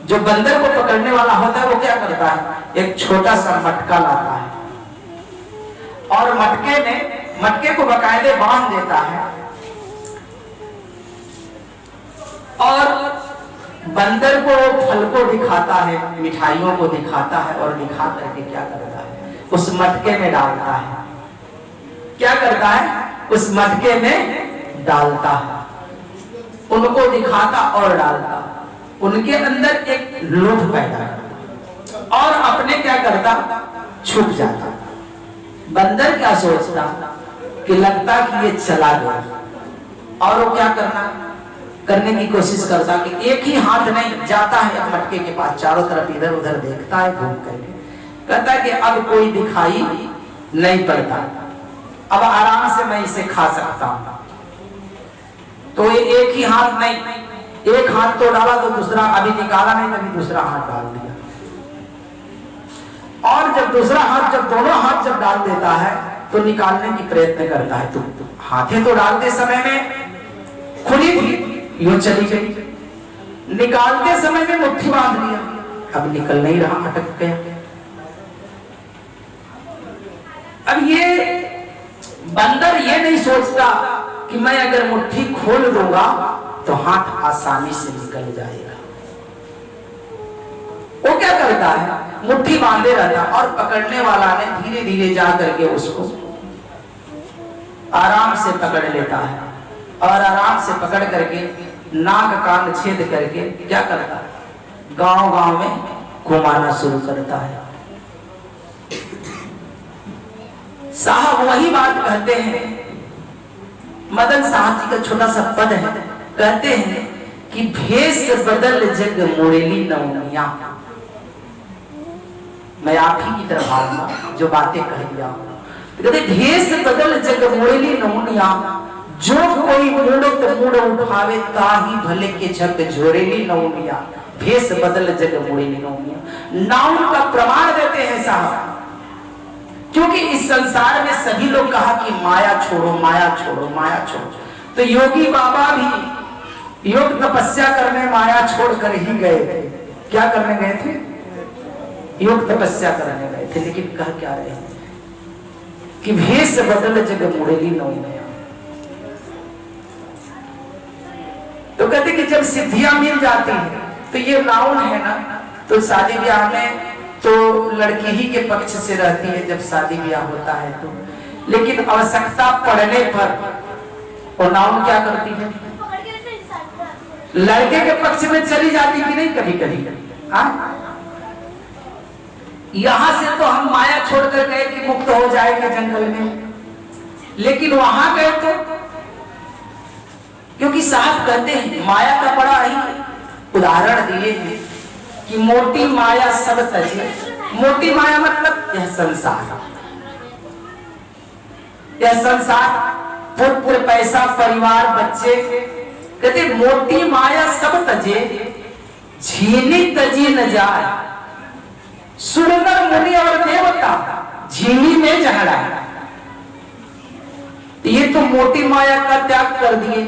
जो बंदर को पकड़ने वाला होता है वो क्या करता है, एक छोटा सा मटका लाता है और मटके को बकायदे बांध देता है, और बंदर को फल को दिखाता है, मिठाइयों को दिखाता है, और दिखा करके क्या करता है, उस मटके में डालता है। क्या करता है? उस मटके में डालता है, उनको दिखाता और डालता, उनके अंदर एक लोभ पैदा करता और अपने क्या करता, छुप जाता। बंदर क्या सोचता कि लगता कि ये चला गया, और वो क्या करने की कोशिश करता कि एक ही हाथ नहीं, जाता है मटके के पास, चारों तरफ इधर उधर देखता है घूम करके, कहता है कि अब कोई दिखाई नहीं पड़ता, अब आराम से मैं इसे खा सकता हूं। तो ये एक ही हाथ नहीं, एक हाथ तो डाला तो दूसरा, अभी निकाला नहीं कभी दूसरा हाथ डाल दिया, और जब दूसरा हाथ, जब दोनों हाथ जब डाल देता है तो निकालने की प्रयत्न करता है। तो हाथें तो डालते समय में खुली थी, यूं चली गई, निकालते समय में मुट्ठी बांध लिया, अब निकल नहीं रहा, अटक गया। अब ये बंदर ये नहीं सोचता कि मैं अगर मुट्ठी खोल दूंगा तो हाथ आसानी से निकल जाएगा। वो क्या करता है, मुट्ठी बांधे रहता, और पकड़ने वाला ने धीरे धीरे जा करके उसको आराम से पकड़ लेता है और आराम से पकड़ करके नाक कान छेद करके क्या करता है, गांव गांव में घुमाना शुरू करता है। साहब वही बात कहते हैं, मदन साहब जी का छोटा सा पद है, कहते हैं कि भेष बदल जग मोरेली नौनिया। मैं आप ही की तरफ आऊंगा जो बातें कह दिया। तो कहते भेष बदल जग मोरेली नौनिया, जो कोई मूड़त मूड़ उठावे ताही भले के जग झोरेली नौनिया। भेष बदल जग मोरेली नौनिया नाउन का प्रमाण देते हैं साहब, क्योंकि इस संसार में सभी लोग कहा कि माया छोड़ो माया छोड़ो माया छोड़ो। तो योगी बाबा भी योग तपस्या करने माया छोड़ कर ही गए थे। क्या करने गए थे? योग तपस्या करने गए थे, लेकिन कह क्या रहे हैं कि भेष बदल जग मोरेली नौनिया। तो कहते कि जब सिद्धियां मिल जाती हैं, तो ये नाउन है ना, तो शादी ब्याह में तो लड़की ही के पक्ष से रहती है जब शादी ब्याह होता है तो, लेकिन आवश्यकता पड़ने पर वो नाउन क्या करती है, लड़के के पक्ष में चली जाती कि नहीं कभी कभी। हाँ, यहां से तो हम माया छोड़कर गए कि मुक्त हो जाएंगे जंगल में, लेकिन वहां गए तो, क्योंकि साहब कहते हैं माया का बड़ा ही उदाहरण दिए हैं कि मोटी माया सब तजे। मोटी माया मतलब यह संसार, यह संसार पूरे पैसा परिवार बच्चे। कहते मोटी माया सब तजे, झीनी तजी न जाए। सुंदर मुनि और देवता झीनी में झगड़ा। ये तो मोटी माया का त्याग कर दिए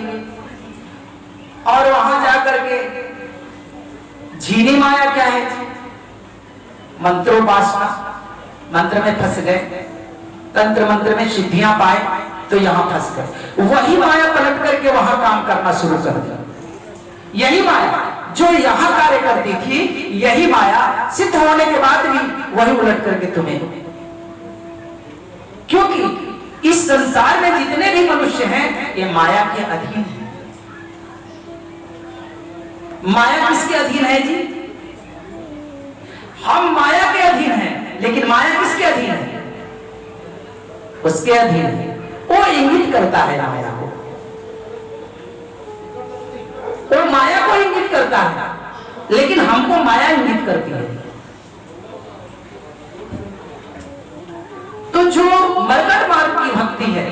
और वहां जाकर के झीनी माया क्या है, मंत्रोपासना, मंत्र में फंस गए, तंत्र मंत्र में सिद्धियां पाए तो यहां फंस गए। वही माया पलट करके वहां काम करना शुरू कर दिया। यही माया जो यहां कार्य करती थी, यही माया सिद्ध होने के बाद भी वही उलट करके तुम्हें, क्योंकि इस संसार में जितने भी मनुष्य हैं ये माया के अधीन है। माया किसके अधीन है जी? हम माया के अधीन हैं, लेकिन माया किसके अधीन है? उसके अधीन है। वो इंगित करता है माया को, वो माया को इंगित करता है, लेकिन हमको माया इंगित करती है। तो जो मरकट मार्ग की भक्ति है,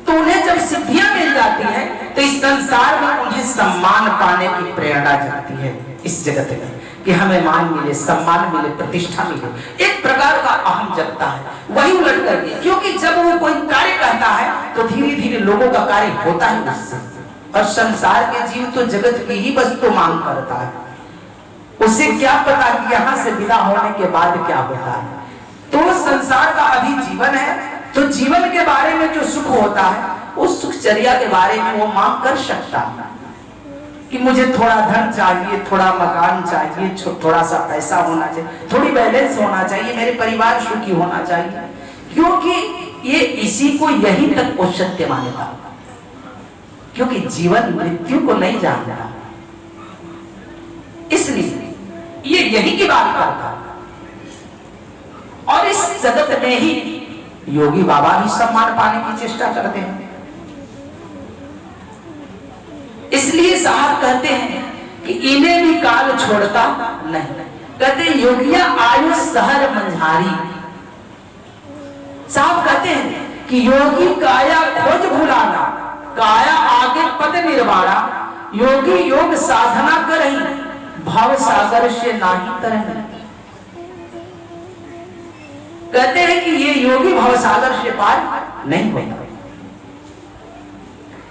तो उन्हें जब सिद्धियां मिल जाती है तो इस संसार में उन्हें सम्मान पाने की प्रेरणा जाती है इस जगत में, कि हमें मान मिले, सम्मान मिले, प्रतिष्ठा मिले, एक प्रकार का अहम जगता है। वही उलट करके, क्योंकि जब वो कोई कार्य करता है तो धीरे धीरे लोगों का कार्य होता है उससे, और संसार के जीव तो जगत की ही वस्तु मांग करता है। उसे क्या पता कि यहाँ से विदा होने के बाद क्या होता है। तो संसार का अभी जीवन है, तो जीवन के बारे में जो सुख होता है उस सुखचर्या के बारे में वो मांग कर सकता है कि मुझे थोड़ा धन चाहिए, थोड़ा मकान चाहिए, थोड़ा सा पैसा होना चाहिए, थोड़ी बैलेंस होना चाहिए, मेरे परिवार सुखी होना चाहिए, क्योंकि ये इसी को यही तक वो सत्य मानेगा, क्योंकि जीवन मृत्यु को नहीं जानता, इसलिए ये यही की बात करता। और इस जगत में ही योगी बाबा भी सम्मान पाने की चेष्टा करते हैं। इसलिए साहब कहते हैं कि इन्हें भी काल छोड़ता नहीं। कहते योगिया आयु सहर मंझारी। साहब कहते हैं कि योगी काया खोज भुलाना, काया आगे पद निर्वाणा। योगी योग साधना करही, भाव सागर से नाही तरही। कहते हैं कि ये योगी भवसागर से पार नहीं होता।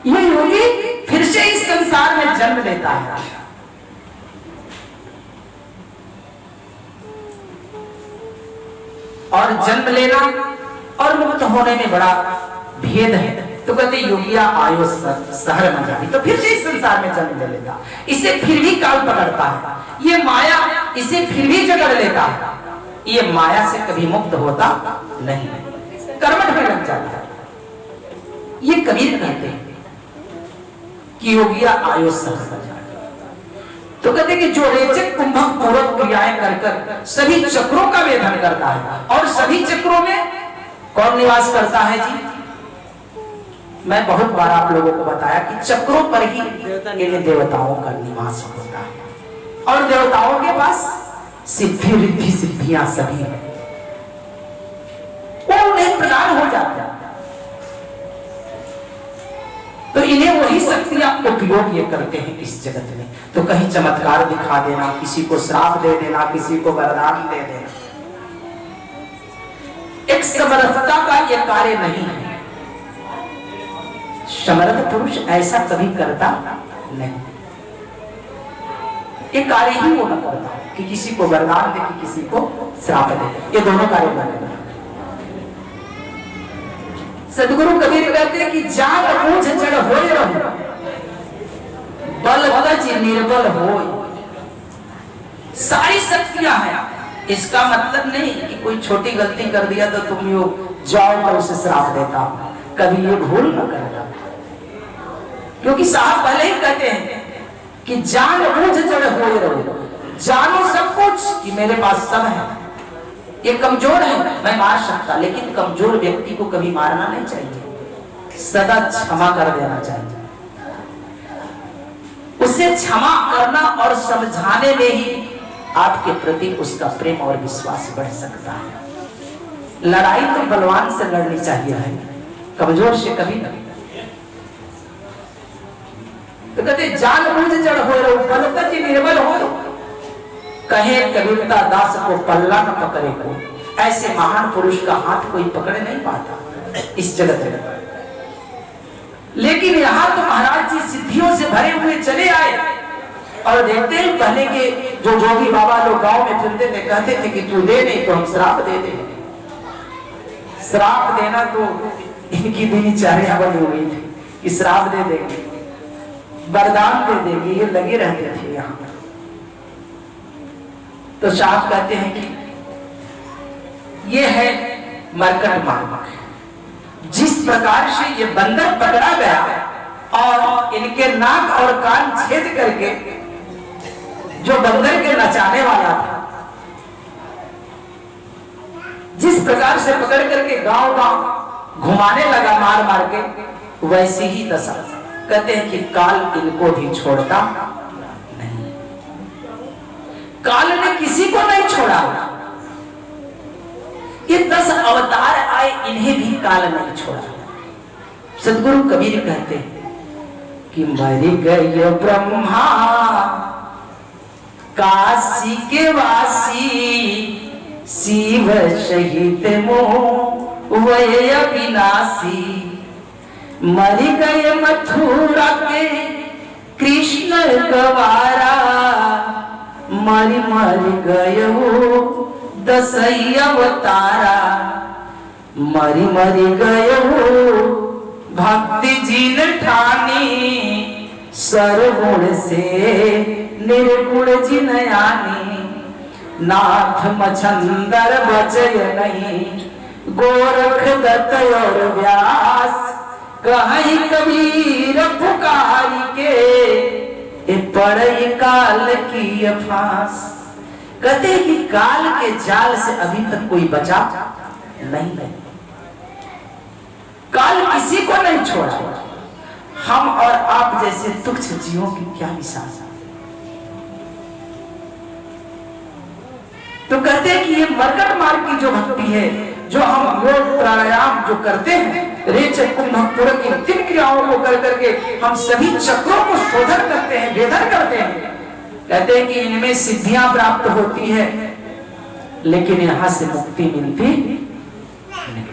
ये योगी फिर से इस संसार में जन्म लेता है। और जन्म लेना और मुक्त होने में बड़ा भेद है। तो कहते योगिया आयो सहर मंझारी, तो फिर से इस संसार में जन्म ले लेता, इसे फिर भी काल पकड़ता है, ये माया इसे फिर भी जकड़ लेता है, ये माया से कभी मुक्त होता नहीं है। कर्मठ में लग जाता है। ये कबीर कहते हैं कि योगिया आयो सहसा जाए। तो कहते हैं कि जो रेचक कुंभक पूर्वक क्रियाएं कर कर सभी चक्रों का वेधन करता है, और सभी चक्रों में कौन निवास करता है जी? मैं बहुत बार आप लोगों को बताया कि चक्रों पर ही इन देवताओं का निवास होता है, और देवताओं के पास सिद्धि रिद्धि सिद्धियां सभी है, वो उन्हें प्रदान हो जाता है। तो इन्हें वही शक्तियां उपयोग ये करते हैं इस जगत में। तो कहीं चमत्कार दिखा देना, किसी को श्राप दे देना, किसी को वरदान दे देना, एक समर्थता का ये कार्य नहीं है। समर्थ पुरुष ऐसा कभी करता नहीं, ये कार्य ही वो न करता कि किसी को वरदान दे कि किसी को श्राप दे, ये दोनों कार्य न करता। सदगुरु कबीर कहते हैं कि जाग बूझ जड़ होए रहो, बल गज निर्बल होए। सारी शक्तियां हैं, इसका मतलब नहीं कि कोई छोटी गलती कर दिया तो तुम यो जाओ मैं उसे श्राप देता, कभी ये भूल न करना, क्योंकि साहब पहले ही कहते हैं कि जान बूझ जड़ होए रहो, जानो सब कुछ कि मेरे पास सब है। ये कमजोर है, मैं मार सकता, लेकिन कमजोर व्यक्ति को कभी मारना नहीं चाहिए, सदा क्षमा कर देना चाहिए। उसे क्षमा करना और समझाने में ही आपके प्रति उसका प्रेम और विश्वास बढ़ सकता है। लड़ाई तो बलवान से लड़नी चाहिए है, कमजोर से कभी नहीं। तो कहते जान बूझ जड़ हो रहो, बल गज निर्बल हो। कहे कबीरता दास को पल्ला न पकड़े को, ऐसे महान पुरुष का हाथ कोई पकड़ नहीं पाता इस जगत में। लेकिन यहाँ तो महाराज जी सिद्धियों से भरे हुए चले आए, और देखते हैं पहले के जो जोगी बाबा लोग गांव में फिरते थे, कहते थे कि तू दे नहीं तो हम श्राप दे दे। श्राप देना तो इनकी दिनचर्या बनी हुई थी कि श्राप दे देंगे, वरदान दे देंगे, ये लगे रहते थे यहाँ। तो साहब कहते हैं कि ये है मरकट मार्ग। जिस प्रकार से ये बंदर पकड़ा गया और इनके नाक और कान छेद करके जो बंदर के नचाने वाला था, जिस प्रकार से पकड़ करके गांव गांव घुमाने लगा मार मार के, वैसी ही दशा। कहते हैं कि काल इनको भी छोड़ता नहीं, काल ने किसी को नहीं छोड़ा। ये 10 अवतार आए, इन्हें भी काल नहीं छोड़ा। सदगुरु कबीर कहते हैं कि मर गए ब्रह्मा काशी के वासी, शिव शहीद मोह वय अविनाशी। मर गए मथुरा के कृष्ण गवारा, मर मर गए वो 10 अवतारा। मरी मरी गए वो भक्ति जिन ठानी, सरगुण से निर्गुण जिन आनी। नाथ मछंदर बचय नहीं, गोरख दत्त और व्यास। कहीं कबीर पुकारी के पड़ई काल की फांस। कहते हैं कि काल के जाल से अभी तक कोई बचा नहीं। काल किसी को नहीं छोड़ा। हम और आप जैसे तुच्छ जीवों की क्या मिसाल। तो कहते हैं कि ये मरकट मार्ग की जो भक्ति है, जो हम योग प्राणायाम जो करते हैं, रेचक कुंभक पूरक की 3 क्रियाओं को कर करके हम सभी चक्रों को शोधन करते हैं, वेधन करते हैं। कहते हैं कि इनमें सिद्धियां प्राप्त होती है, लेकिन यहां से मुक्ति मिलती नहीं।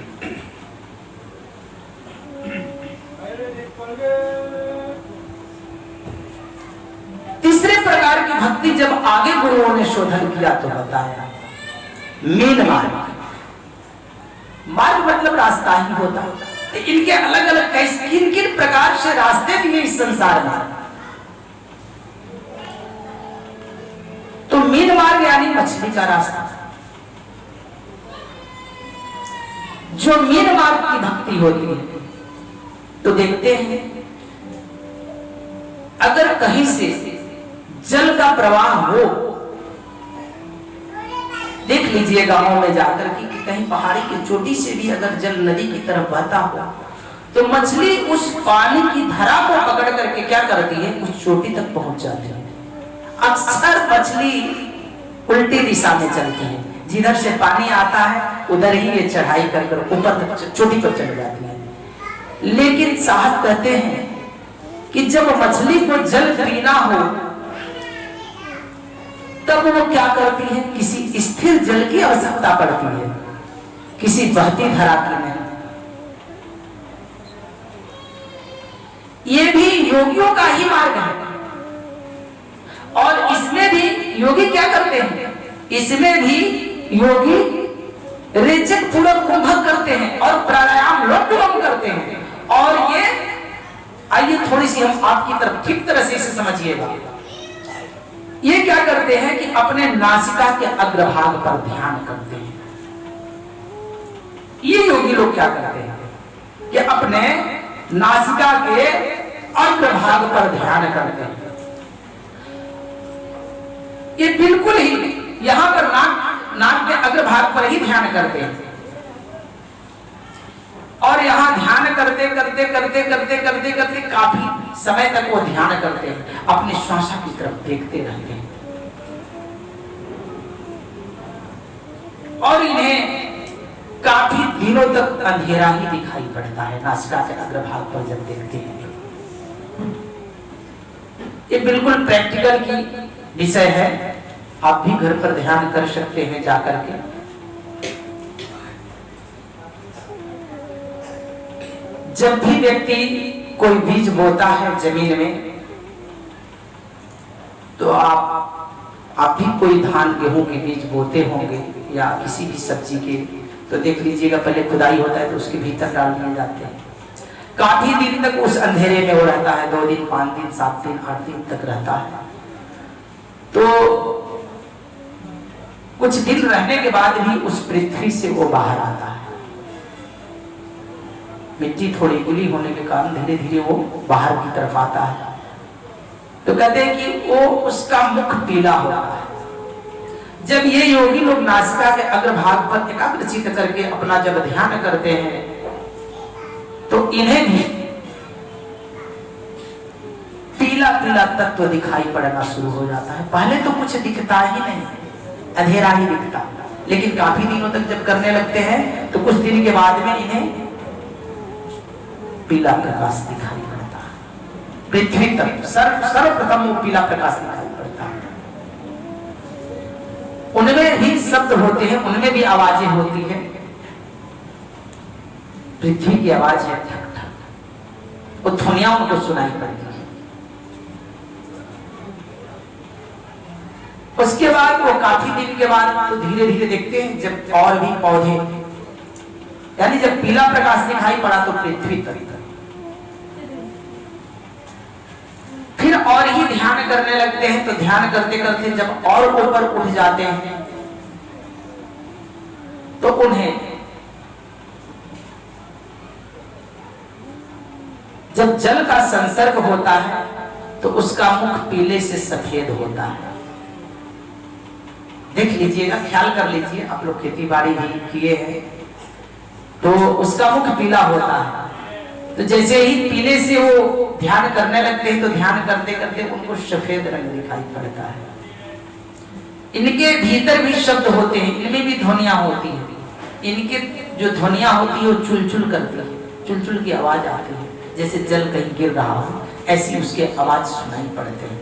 तीसरे प्रकार की भक्ति जब आगे गुरुओं ने शोधन किया तो बताया मीन मार्ग। मार्ग मतलब रास्ता ही होता है। इनके अलग अलग किन किन प्रकार से रास्ते दिए इस संसार में। तो मीन मार्ग यानी मछली का रास्ता। जो मीन मार्ग की भक्ति होती है। तो देखते हैं अगर कहीं से जल का प्रवाह हो, देख लीजिए गांवों में जाकर कि कहीं पहाड़ी की चोटी से भी अगर जल नदी की तरफ बहता हो तो मछली उस पानी की धारा को पकड़ करके क्या करती है, उस चोटी तक पहुंच जाती है। अक्सर मछली उल्टी दिशा में चलती है, जिधर से पानी आता है उधर ही ये चढ़ाई कर ऊपर तक चोटी पर चढ़ जाती है। लेकिन साहब कहते हैं कि जब मछली को जल पीना हो तब वो क्या करती है, किसी स्थिर जल की आवश्यकता पड़ती है, किसी बहती धारा की नहीं। ये भी योगियों का ही मार्ग है और इसमें भी योगी क्या करते हैं, इसमें भी योगी रेचक पूर्वक कुंभक करते हैं और प्राणायाम लोकम करते हैं। और ये आइए थोड़ी सी हम आपकी तरफ ठीक तरह से इसे समझिएगा। ये क्या करते हैं कि अपने नासिका के अग्रभाग पर ध्यान करते हैं। ये योगी लोग क्या करते हैं कि अपने नासिका के अग्रभाग पर ध्यान करते हैं। ये बिल्कुल ही यहां पर नाक के अग्रभाग पर ही ध्यान करते हैं और यहां ध्यान करते करते करते करते करते करते काफी समय तक वो ध्यान करते हैं, अपने श्वास की तरफ देखते रहते हैं और इन्हें काफी दिनों तक अंधेरा ही दिखाई पड़ता है नासिका के अग्रभाग पर जब देखते हैं। ये बिल्कुल प्रैक्टिकल की विषय है, आप भी घर पर ध्यान कर सकते हैं जाकर के। जब भी व्यक्ति कोई बीज बोता है जमीन में तो आप भी कोई धान गेहूं के बीज बोते होंगे या किसी भी सब्जी के, तो देख लीजिएगा पहले खुदाई होता है तो उसके भीतर डाल दिए जाते हैं। काफी दिन तक उस अंधेरे में वो रहता है, 2 दिन 5 दिन 7 दिन 8 दिन तक रहता है। तो कुछ दिन रहने के बाद भी उस पृथ्वी से वो बाहर आता है। मिट्टी थोड़ी गुली होने के कारण धीरे धीरे वो बाहर की तरफ आता है। तो कहते हैं कि वो उसका मुख पीला होता है। जब ये योगी लोग नासिका के अग्रभाग पर एकाग्रचित करके अपना जब ध्यान करते हैं तो इन्हें भी पीला पीला तत्व दिखाई पड़ना शुरू हो जाता है। पहले तो कुछ दिखता ही नहीं, अंधेरा ही दिखता, लेकिन काफी दिनों तक जब करने लगते हैं तो कुछ दिन के बाद में इन्हें पीला प्रकाश दिखाई पड़ता है। पृथ्वी तक सर्वप्रथम वो पीला प्रकाश दिखाई पड़ता है। उनमें भी शब्द होते हैं, उनमें भी आवाजें होती है। पृथ्वी की आवाज है ठक ठक, वो ध्वनियां उनको सुनाई पड़ती है। उसके बाद वो काफी दिन के बाद तो धीरे धीरे देखते हैं जब और भी पौधे, यानी जब पीला प्रकाश दिखाई पड़ा तो पृथ्वी तक, फिर और ही ध्यान करने लगते हैं। तो ध्यान करते करते जब और ऊपर उठ जाते हैं तो उन्हें जब जल का संसर्ग होता है तो उसका मुख पीले से सफेद होता है। देख लीजिएगा, ख्याल कर लीजिए, आप लोग खेती बाड़ी भी किए हैं तो उसका मुख पीला होता है। तो जैसे ही पीले से वो ध्यान करने लगते हैं तो ध्यान करते करते उनको सफेद रंग दिखाई पड़ता है। इनके भीतर भी शब्द होते हैं, इनमें भी ध्वनियां होती हैं। इनके जो ध्वनियां होती है वो चुलचुल करती है, चुलचुल की आवाज आती है, जैसे जल कहीं गिर रहा हो ऐसी उसके आवाज सुनाई पड़ते हैं।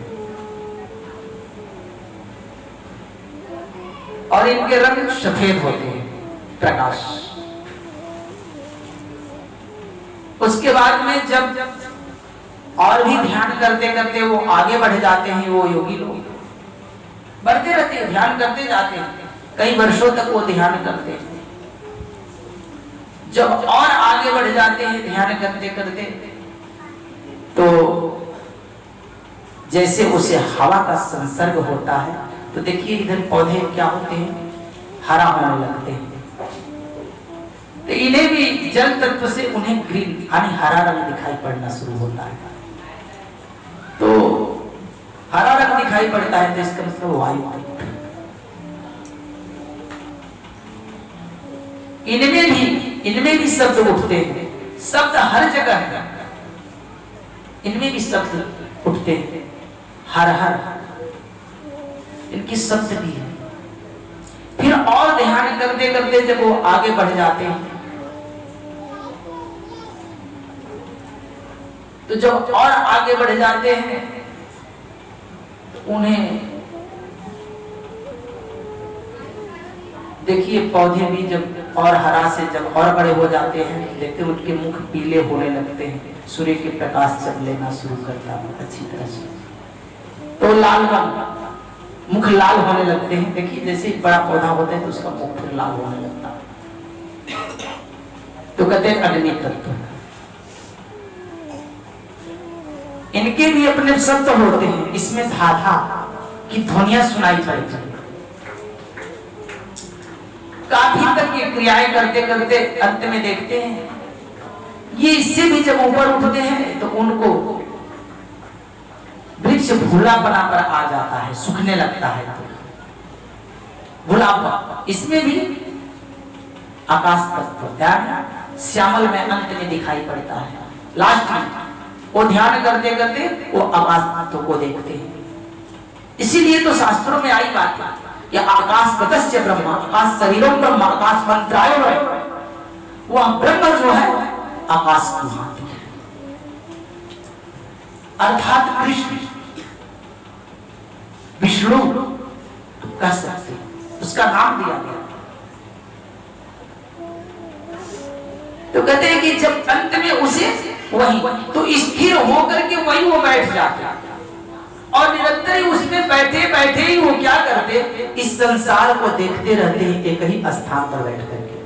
और इनके रंग सफेद होते हैं, प्रकाश। उसके बाद में जब और भी ध्यान करते करते वो आगे बढ़ जाते हैं, वो योगी लोग बढ़ते रहते हैं, ध्यान करते जाते हैं, कई वर्षों तक वो ध्यान करते हैं। जब और आगे बढ़ जाते हैं ध्यान करते करते तो जैसे उसे हवा का संसर्ग होता है तो देखिए इधर पौधे क्या होते हैं, हरा होने लगते हैं। तो इन्हें भी जल तत्व से उन्हें ग्रीन यानी हरा रंग दिखाई पड़ना शुरू होता है। तो हरा रंग दिखाई पड़ता है तो इसका मतलब वायु। इनमें भी शब्द उठते हैं, शब्द हर जगह है, इनमें भी शब्द उठते हैं, हर हर इनकी शब्द भी है। फिर और ध्यान करते करते जब वो आगे बढ़ जाते हैं तो जब और आगे बढ़ जाते हैं तो उन्हें देखिए पौधे भी जब और हरा से जब और बड़े हो जाते हैं देखते उनके मुख पीले होने लगते हैं, सूर्य के प्रकाश जब लेना शुरू करता है अच्छी तरह से तो लाल रंग मुख लाल होने लगते हैं। देखिए जैसे ही बड़ा पौधा होता है तो उसका मुख फिर लाल होने लगता है। तो कहते हैं अग्नि तत्व। इनके भी अपने शब्द होते हैं, इसमें धाधा की ध्वनियां सुनाई पड़ती है। काफी तक ये क्रियाएं करते करते अंत में देखते हैं ये इससे भी जब ऊपर उठते हैं तो उनको वृक्ष भूला बराबर आ जाता है, सूखने लगता है तो भूलापा। इसमें भी आकाश तत्व ध्यान श्यामल में अंत में दिखाई पड़ता है। लास्ट में वो ध्यान करते करते वो आकाश तत्व को देखते हैं। इसीलिए तो शास्त्रों में आई बात है कि आकाश पतस्य ब्रह्म, आकाश शरीरम ब्रह्म, आकाश मंत्राय है। वह ब्रह्म जो है आकाश की भांति है, अर्थात कृष्ण विष्णु कह सकते, उसका नाम दिया गया। तो कहते हैं कि जब अंत में उसे वही तो स्थिर होकर के वही वो बैठ जाते और निरंतर ही उसमें बैठे बैठे ही वो क्या करते, इस संसार को देखते रहते हैं एक ही स्थान पर बैठ करके,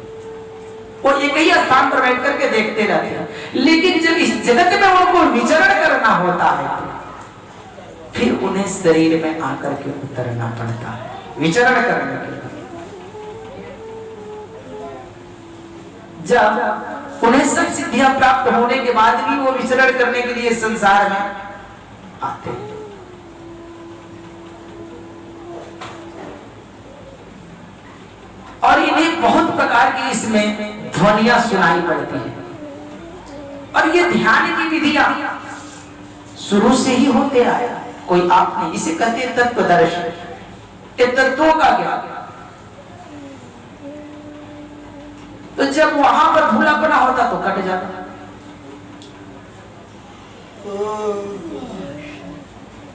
और एक ही स्थान पर बैठ करके देखते रहते हैं। लेकिन जब इस जगत में उनको विचरण करना होता है फिर उन्हें शरीर में आकर के उतरना पड़ता है विचरण करने के लिए। जब उन्हें सब सिद्धियां प्राप्त होने के बाद भी वो विचरण करने के लिए संसार में आते हैं। और इन्हें बहुत प्रकार की इसमें ध्वनियां सुनाई पड़ती है। और ये ध्यान की विधियां शुरू से ही होते आया, कोई आप नहीं, इसे कहते हैं तत्वदर्शन, तत्वों का ज्ञान। तो जब वहां पर भूलापना होता तो कट जाता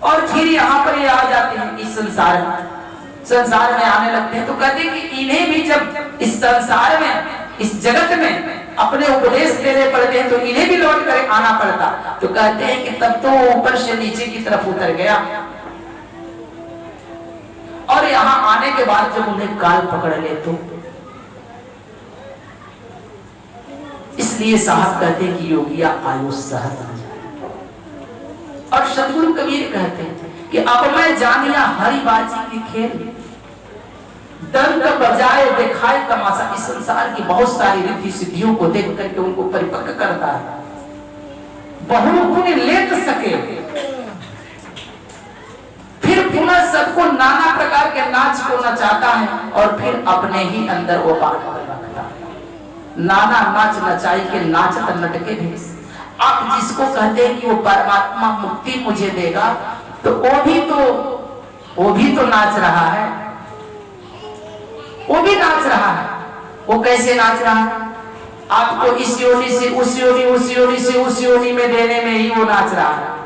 और फिर यहाँ पर ये आ जाते हैं इस संसार में आने लगते हैं। तो कहते हैं कि इन्हें भी जब इस संसार में इस जगत में अपने उपदेश देने पड़ते हैं तो इन्हें भी लौट कर आना पड़ता। तो कहते हैं कि तब तो ऊपर से नीचे की तरफ उतर गया और यहाँ आने के बाद जब उन्हें काल पकड़ ले तो इसलिए साहब कहते हैं कि योगिया आयु सहज आ जाए। और सदगुरु कबीर कहते हैं कि अब मैं जानिया हरि बाजी की खेल, दंड बजाए दिखाए तमाशा। इस संसार की बहुत सारी रिद्धि सिद्धियों को देख करके उनको परिपक्व करता है, बहुगुण लेत सके, फिर पुनः सबको नाना प्रकार के नाच को नचाता है और फिर अपने ही अंदर वो बात रखता है। नाना नाच नचाई के नाचत नटके भेष। आप जिसको कहते हैं कि वो परमात्मा मुक्ति मुझे देगा तो वो भी तो नाच रहा है, वो भी नाच रहा है। वो कैसे नाच रहा है? आपको इस योनि से उस योनि, उस योनि से उस योनि में देने में ही वो नाच रहा है।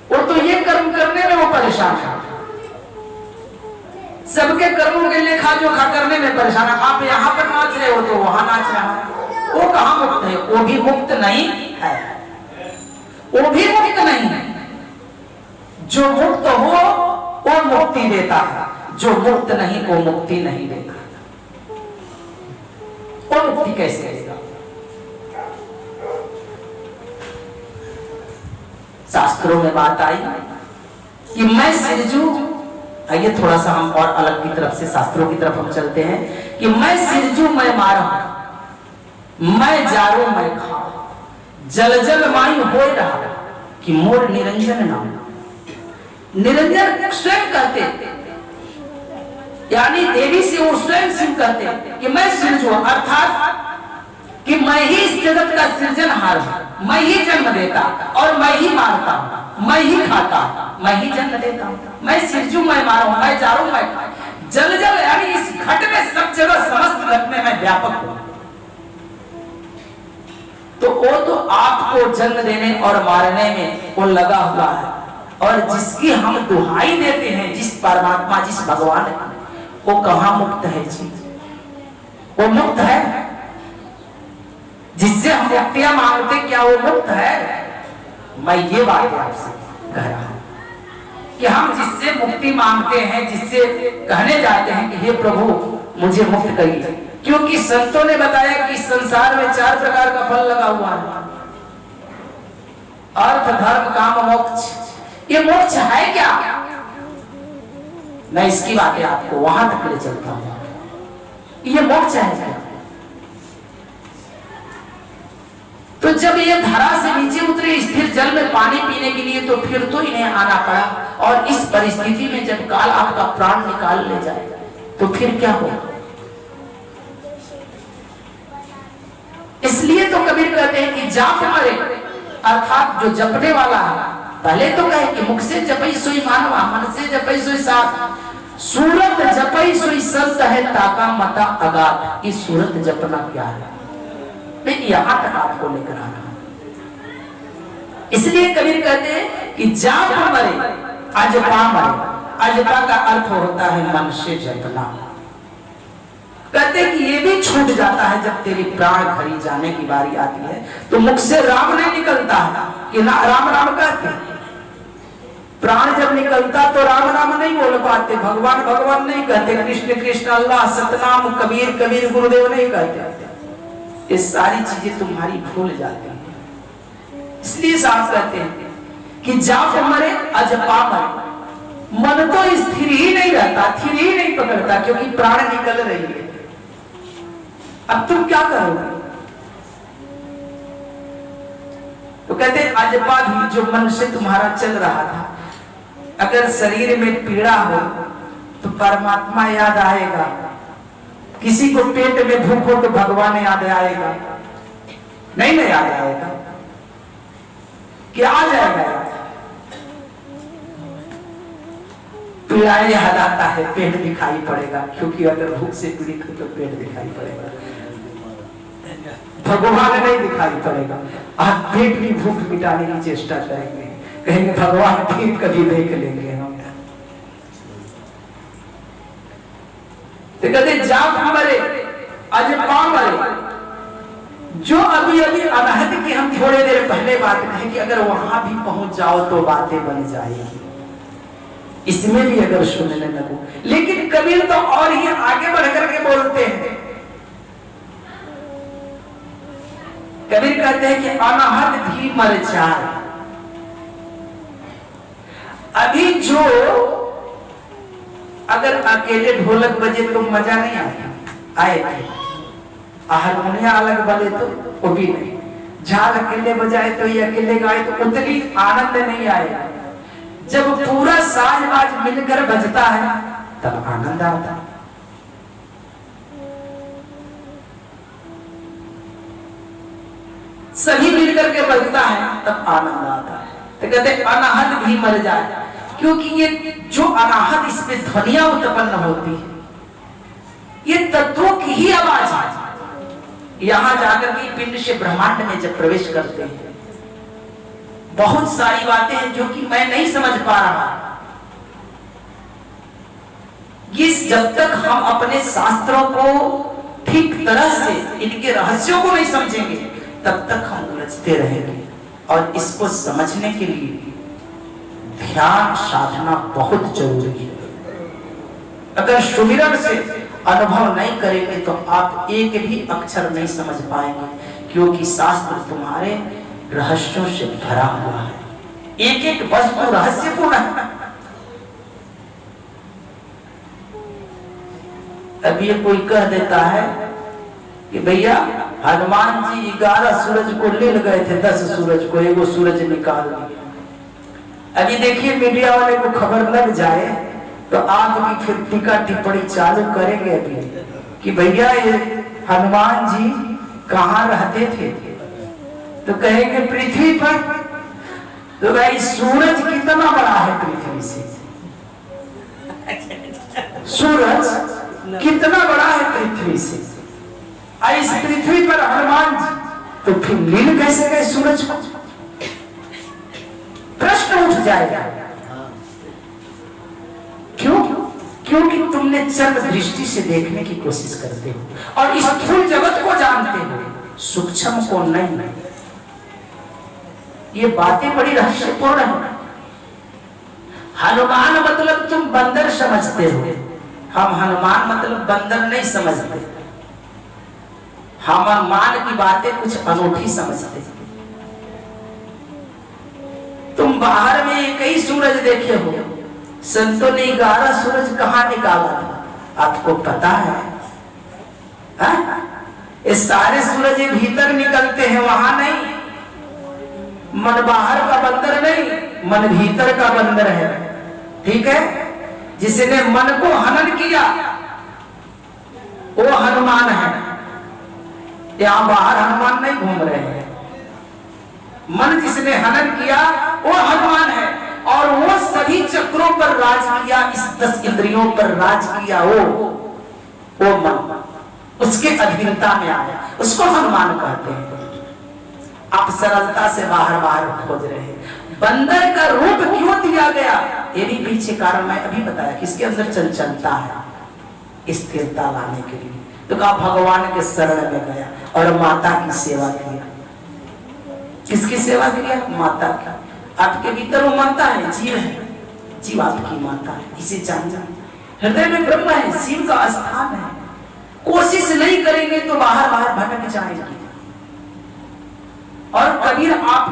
वो तो ये कर्म करने में वो परेशान है, सबके कर्मों के लेखा जोखा करने में परेशान है। आप यहाँ पर नाच रहे हो तो वहां नाच रहा है। वो कहाँ मुक्त है? वो भी मुक्त नहीं है, वो भी मुक्त नहीं है। जो मुक्त हो वो मुक्ति देता है, जो मुक्त नहीं वो मुक्ति नहीं देता। वो मुक्ति कैसे देगा? शास्त्रों में बात आई कि मैं सिरजू आइए थोड़ा सा हम और अलग की तरफ से, शास्त्रों की तरफ हम चलते हैं कि मैं सिरजू मैं मारा, मैं जारो मैं खा, जल जल माई हो रहा कि मोर निरंजन नाम। निरंजन स्वयं कहते, यानी देवी से वो स्वयं सिंह कहते कि मैं सिरजू, अर्थात कि मैं ही इस जगत का सृजनहार हूं, मैं ही जन्म देता और मैं ही मारता हूं, मैं ही खाता, मैं ही जन्म देता हूं, मैं सिरजू मैं मारू, मैं जारू मैं खा, जल जल यानी इस घट में सब जगह समस्त घट में मैं व्यापक हूं। तो वो तो आपको जन्म देने और मारने में वो लगा हुआ है, और जिसकी हम दुहाई देते हैं, जिस परमात्मा जिस भगवान की, वो कहां मुक्त है जी? वो मुक्त है? जिससे हम मुक्तियां मांगते क्या वो मुक्त है? मैं ये बात आपसे कह रहा हूं कि हम जिससे मुक्ति मांगते हैं, जिससे कहने जाते हैं कि हे प्रभु मुझे मुक्त करिए, क्योंकि संतों ने बताया कि संसार में 4 प्रकार का फल लगा हुआ है, अर्थ धर्म काम मोक्ष। ये मोक्ष है क्या? मैं इसकी बातें आपको वहां तक ले चलता हूं। ये मोक्ष है क्या? तो जब ये धरा से नीचे उतरे स्थिर जल में पानी पीने के लिए, तो फिर तो इन्हें आना पड़ा, और इस परिस्थिति में जब काल आपका प्राण निकाल ले जाए तो फिर क्या होगा? इसलिए तो कबीर कहते हैं कि जाप मरे, अर्थात जो जपने वाला है, पहले तो कहे कि मुख से जपई सोई मानवा, मन से जपई सोई साथ, सूरत जपई सोई संत है, ताका मता अगाध। इस सूरत जपना क्या है, मैं यहां तक आपको लेकर आ रहा हूं। इसलिए कबीर कहते हैं कि जाप मरे अजपा मरे। अजपा का अर्थ होता है मन से जपना। कहते हैं कि ये भी छूट जाता है जब तेरी प्राण घड़ी जाने की बारी आती है, तो मुख से राम नहीं निकलता है कि ना राम राम कहते, प्राण जब निकलता तो राम राम नहीं बोल पाते, भगवान भगवान नहीं कहते, कृष्ण कृष्ण अल्लाह सतनाम कबीर कबीर गुरुदेव नहीं कहते। ये सारी चीजें तुम्हारी भूल जाती हैं। इसलिए साफ कहते हैं कि जाप मरे अजपा मरे। मन तो स्थिर ही नहीं रहता, थिर ही नहीं पकड़ता, क्योंकि प्राण निकल रही है। अब तुम क्या करोगे? तो कहते हैं अजपा भी जो मन से तुम्हारा चल रहा था, अगर शरीर में पीड़ा हो तो परमात्मा याद आएगा, किसी को पेट में भूख हो तो भगवान याद आएगा, नहीं ना याद आएगा? क्या आ जाएगा? पीड़ा याद आता है, पेट दिखाई पड़ेगा, क्योंकि अगर भूख से पीड़ित हो तो पेट दिखाई पड़ेगा, भगवान नहीं दिखाई पड़ेगा। आप पेट की भूख मिटाने की चेष्टा करेंगे, कहेंगे भगवान फिर कभी देख लेंगे हम। तो कहते जाप मरे अजपा मरे। जो अभी अभी अनहद की हम थोड़ी देर पहले बात कहें कि अगर वहां भी पहुंच जाओ तो बातें बन जाएगी, इसमें भी अगर सुनने लगो। लेकिन कबीर तो और ही आगे बढ़ करके बोलते हैं। कबीर कहते हैं कि अनहद भी मर जाए। अभी जो अगर अकेले ढोलक बजे तो मजा नहीं आता, आए हारमोनिया अलग बजे तो वो भी नहीं, झाल अकेले बजाए तो ये अकेले गाए तो उतनी आनंद नहीं आएगा। जब पूरा साज बाज मिलकर बजता है तब आनंद आता है। सभी मिलकर के बजता है तब आनंद आता है। तो कहते हैं अनाहत भी मर जाए, क्योंकि ये जो अनाहत इसमें ध्वनियां उत्पन्न होती है, ये तत्वों की ही आवाज है। यहां जाकर के पिंड से ब्रह्मांड में जब प्रवेश करते हैं, बहुत सारी बातें हैं जो कि मैं नहीं समझ पा रहा। इस जब तक हम अपने शास्त्रों को ठीक तरह से इनके रहस्यों को नहीं समझेंगे तब तक हम उलझते रहेंगे। और इसको समझने के लिए ध्यान साधना बहुत जरूरी है। अगर सुमिरन से अनुभव नहीं करेंगे तो आप एक भी अक्षर नहीं समझ पाएंगे, क्योंकि शास्त्र तुम्हारे रहस्यों से भरा हुआ है। एक एक वस्तु रहस्यपूर्ण है। अब ये कोई कह देता है कि भैया हनुमान जी 11 सूरज को ले गए थे, 10 सूरज को एगो सूरज निकाल दिया। अभी देखिए मीडिया वाले को खबर लग जाए तो आप भी फिर टीका टिप्पणी चालू करेंगे अभी कि भैया ये हनुमान जी कहाँ रहते थे, तो कहेंगे पृथ्वी पर। तो भाई सूरज कितना बड़ा है पृथ्वी से, सूरज कितना बड़ा है पृथ्वी से, इस पृथ्वी पर हनुमान जी तो फिर लीन कैसे गए सूरज को? प्रश्न उठ जाएगा। क्यों? क्योंकि तुमने चंद दृष्टि से देखने की कोशिश करते हो और इस स्थूल जगत को जानते हो, सूक्ष्म को नहीं। ये बातें बड़ी रहस्यपूर्ण है। हनुमान मतलब तुम बंदर समझते हो, हम हनुमान मतलब बंदर नहीं समझते। हम हनुमान की बातें कुछ अनूठी समझते हैं। तुम बाहर में कई सूरज देखे हो, संतों ने 11 सूरज कहां निकाला था आपको पता है? ये सारे सूरज भीतर निकलते हैं, वहां नहीं। मन बाहर का बंदर नहीं, मन भीतर का बंदर है। ठीक है? जिसने मन को हनन किया वो हनुमान है। यहां बाहर हनुमान नहीं घूम रहे हैं। मन जिसने हनन किया वो हनुमान है और वो सभी चक्रों पर राज किया, इस 10 इंद्रियों पर राज किया। वो मन उसके अधीनता में आया, उसको हनुमान कहते हैं। आप सरलता से बाहर बाहर खोज रहे हैं। बंदर का रूप क्यों दिया गया, ये भी पीछे कारण मैं अभी बताया कि इसके अंदर चंचलता है, स्थिरता लाने के लिए। तो कहा भगवान के शरण में गया और माता की सेवा किया। किसकी सेवा किया? माता की। आपके भीतर वो माता है, जीव है, जीव आपकी माता है, इसे जान जान। हृदय में ब्रह्म है, शिव का स्थान है। कोशिश नहीं करेंगे तो बाहर बाहर भटक जाएंगे। और कबीर आप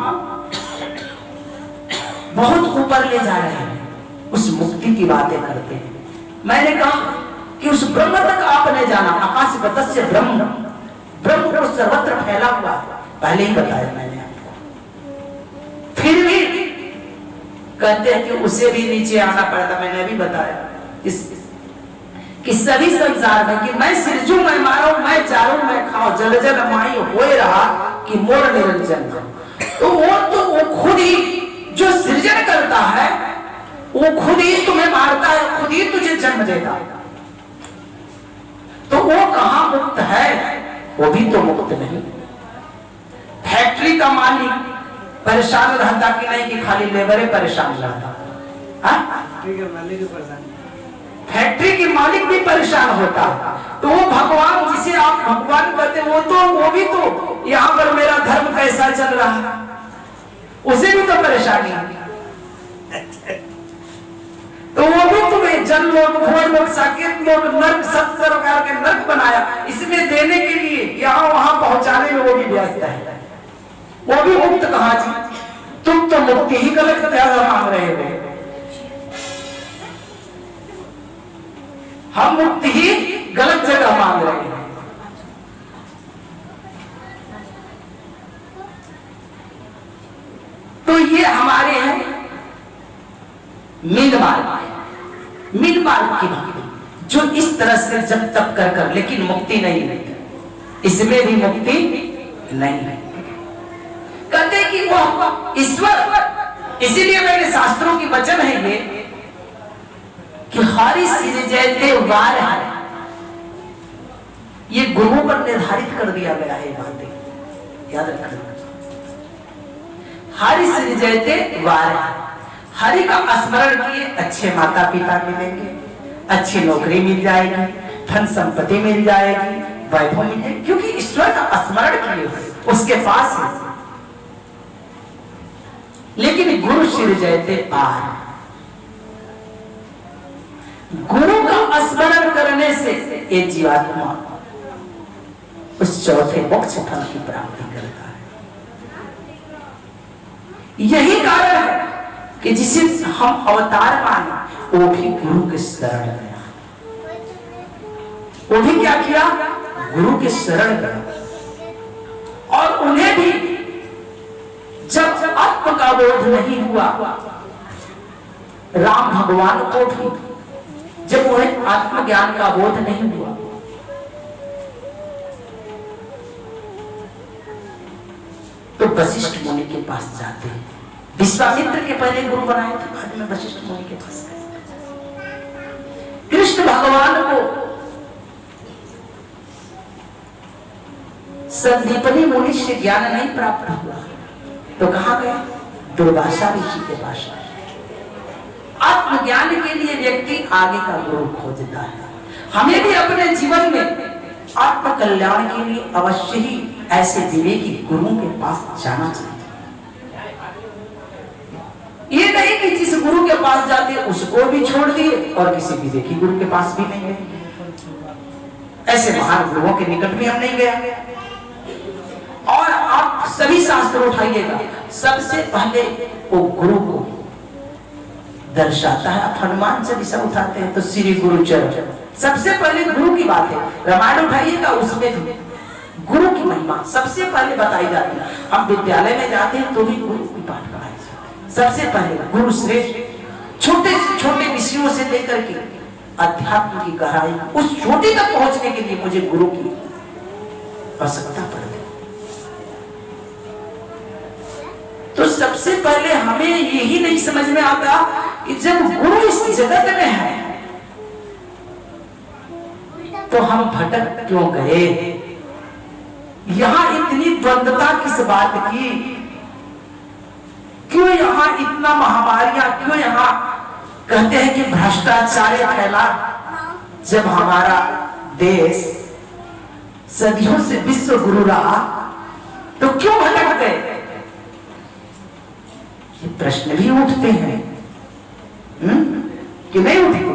बहुत ऊपर ले जा रहे हैं, उस मुक्ति की बातें करते हैं। मैंने कहा कि उस ब्रह्म तक आपने जाना। आकाश बतस्य ब्रह्म, ब्रह्म को सर्वत्र फैला हुआ, पहले ही बताया मैंने आपको। फिर भी कहते हैं कि उसे भी नीचे आना पड़ता। मैंने अभी बताया कि सभी संसार में कि मैं सिरजू, मैं मारो, मैं चारू, मैं खाओ, जल जल माई होए रहा कि मोर निरंजन। तो वो खुद ही जो सृजन करता है, वो खुद ही तुम्हें मारता है, खुद ही तुझे जन्म देता है। तो वो कहां मुक्त है? वो भी तो मुक्त नहीं। फैक्ट्री का मालिक परेशान रहता कि नहीं कि खाली लेबर परेशान रहता? फैक्ट्री के मालिक भी परेशान होता। तो वो भगवान जिसे आप भगवान कहते वो भी तो यहाँ पर मेरा धर्म कैसा चल रहा है, उसे भी तो परेशानी है। तो वो भी तुम्हें जन लोग, घोर लोग, साकेत लोग, नर्क, सब प्रकार के नर्क बनाया। इसमें देने के लिए यहाँ वहां पहुंचाने में वो भी व्यस्त है। वो भी मुक्त कहा जी? तुम तो मुक्ति ही गलत मांग रहे हो। हम मुक्ति ही गलत जगह मांग रहे हैं। तो ये हमारे हैं मीन मार्ग, मीन मार्ग की भक्ति, जो इस तरह से जब तक कर कर लेकिन मुक्ति नहीं मिलती, इसमें भी मुक्ति नहीं है। कहते कि वो ईश्वर, इसीलिए मेरे शास्त्रों की वचन है ये कि हरि सिर जयते वार है। ये गुरुओं पर निर्धारित कर दिया गया है, बातें याद रखना। हरि सिर जयते वार है। हरि का स्मरण किए अच्छे माता पिता मिलेंगे, अच्छी नौकरी मिल जाएगी, धन संपत्ति मिल जाएगी, वैभव मिल जाएगी, क्योंकि ईश्वर का स्मरण किए उसके पास है। लेकिन गुरु सिर जयते पार, गुरु का स्मरण करने से ये जीवात्मा उस चौथे मोक्ष फल की प्राप्ति करता है। यही कारण है कि जिसे हम अवतार माने वो भी गुरु के शरण गया, वो भी क्या किया, गुरु के शरण गया। और उन्हें भी जब आत्म का बोध नहीं हुआ, राम भगवान को भी जब उन्हें आत्मज्ञान का बोध नहीं हुआ, तो वशिष्ठ मुनि के पास जाते हैं। विश्वामित्र के पहले गुरु बनाए थे, बाद में वशिष्ठ मुनि के पास गए। कृष्ण भगवान को संदीपनी मुनि से ज्ञान नहीं प्राप्त हुआ, तो कहां गए, दुर्वासा ऋषि के पास। आत्मज्ञान के लिए व्यक्ति आगे का गुरु खोजता है। हमें भी अपने जीवन में आत्म कल्याण के लिए अवश्य ही ऐसे विवेकी गुरुओं के पास जाना चाहिए। ये नहीं कि जिस गुरु के पास जाते उसको भी छोड़ दिए और किसी विवेकी गुरु के पास भी नहीं गए। ऐसे महान गुरुओं के निकट भी हम नहीं गए। और आप सभी शास्त्र उठाइएगा, सबसे पहले वो गुरु को दर्शाता है। आप हनुमान चालीसा उठाते हैं तो श्री गुरु चरण, सबसे पहले गुरु की बात है। रामायण उठाइएगा, उसमें भी गुरु की महिमा सबसे पहले बताई जाती है। हम विद्यालय में जाते हैं तो भी गुरु की पाठ पढ़ाई जाती है। सबसे पहले गुरु श्रेष्ठ, छोटे से छोटे विषयों से लेकर के अध्यात्म की गहराई, उस चोटी तक पहुंचने के लिए मुझे गुरु की आवश्यकता पड़ती है। तो सबसे पहले हमें यही नहीं समझ में आता कि जब गुरु इस जगत में है तो हम भटक क्यों गए। यहां इतनी द्वंद्वता किस बात की, क्यों यहां इतना महामारियां, क्यों यहां कहते हैं कि भ्रष्टाचार फैला, जब हमारा देश सदियों से विश्व गुरु रहा तो क्यों भटक गए। ये प्रश्न भी उठते हैं कि नहीं उठते।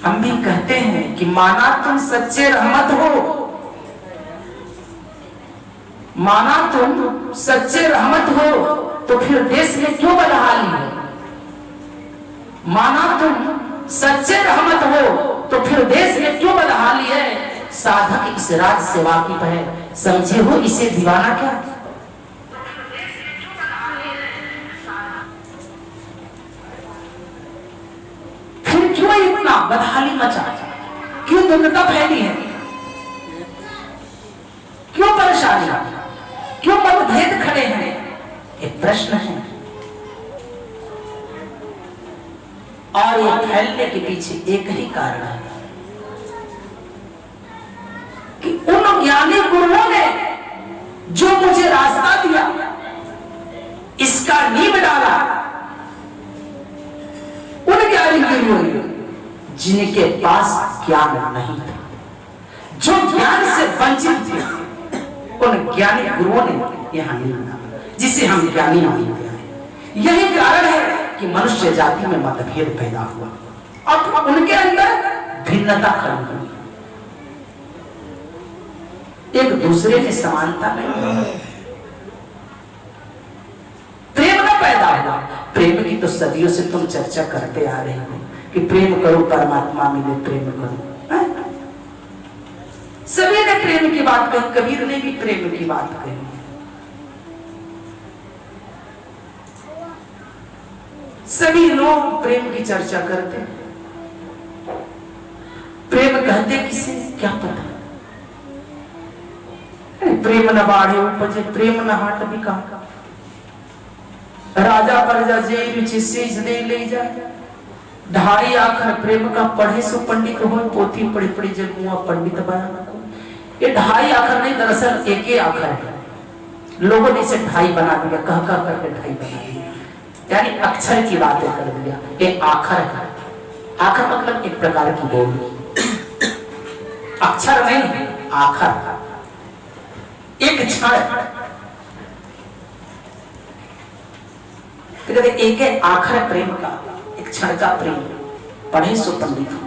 हम भी कहते हैं कि माना तुम सच्चे रहमत हो, माना तुम सच्चे रहमत हो तो फिर देश में क्यों बदहाली है। माना तुम सच्चे रहमत हो तो फिर देश में क्यों बदहाली है। साधक इस राज से वाकिफ है, समझे हो इसे दीवाना क्या। फिर क्यों इतना बदहाली मचा, क्यों द्वंद्वता फैली है, क्यों परेशानी, क्यों मतभेद खड़े हैं, एक प्रश्न है। और ये फैलने के पीछे एक ही कारण है कि उन ज्ञानी गुरुओं ने जो मुझे रास्ता दिया, इसका नींव डाला, उन ज्ञानी गुरुओं ने जिनके पास ज्ञान नहीं था, जो ज्ञान से वंचित थे, उन ज्ञानी गुरुओं ने यहां नींव डाला, जिसे हम ज्ञानी मानते हैं। यही कारण है कि मनुष्य जाति में मतभेद पैदा हुआ, अब उनके अंदर भिन्नता खड़ी हुई, एक दूसरे में समानता नहीं, प्रेम न पैदा हुआ। प्रेम की तो सदियों से तुम चर्चा करते आ रहे हो कि प्रेम करो परमात्मा मिले, प्रेम करो। सभी ने प्रेम की बात कही, कबीर ने भी प्रेम की बात कही। सभी लोग प्रेम की चर्चा करते हैं। प्रेम कहते किसे क्या पता। प्रेम न बाढ़े उपजे प्रेम न हाट भी कहा। राजा प्रजा जे दे ले जाए, ढाई आखर प्रेम का पढ़े सो पंडित हो, पोथी पढ़ी पढ़ी जग मुआ पंडित बना। ये ढाई आखर नहीं, दरअसल एक ही आखर है। लोगों ने इसे ढाई बना दिया, कह कह करके ढाई बना दिया, यानी अक्षर की बातें कर दिया। ये आखर है। आखर मतलब एक प्रकार की बोली, अक्षर नहीं, आखर एक क्षण। एक आखर प्रेम का, एक क्षण का प्रेम, पढ़े सो पंडित हो।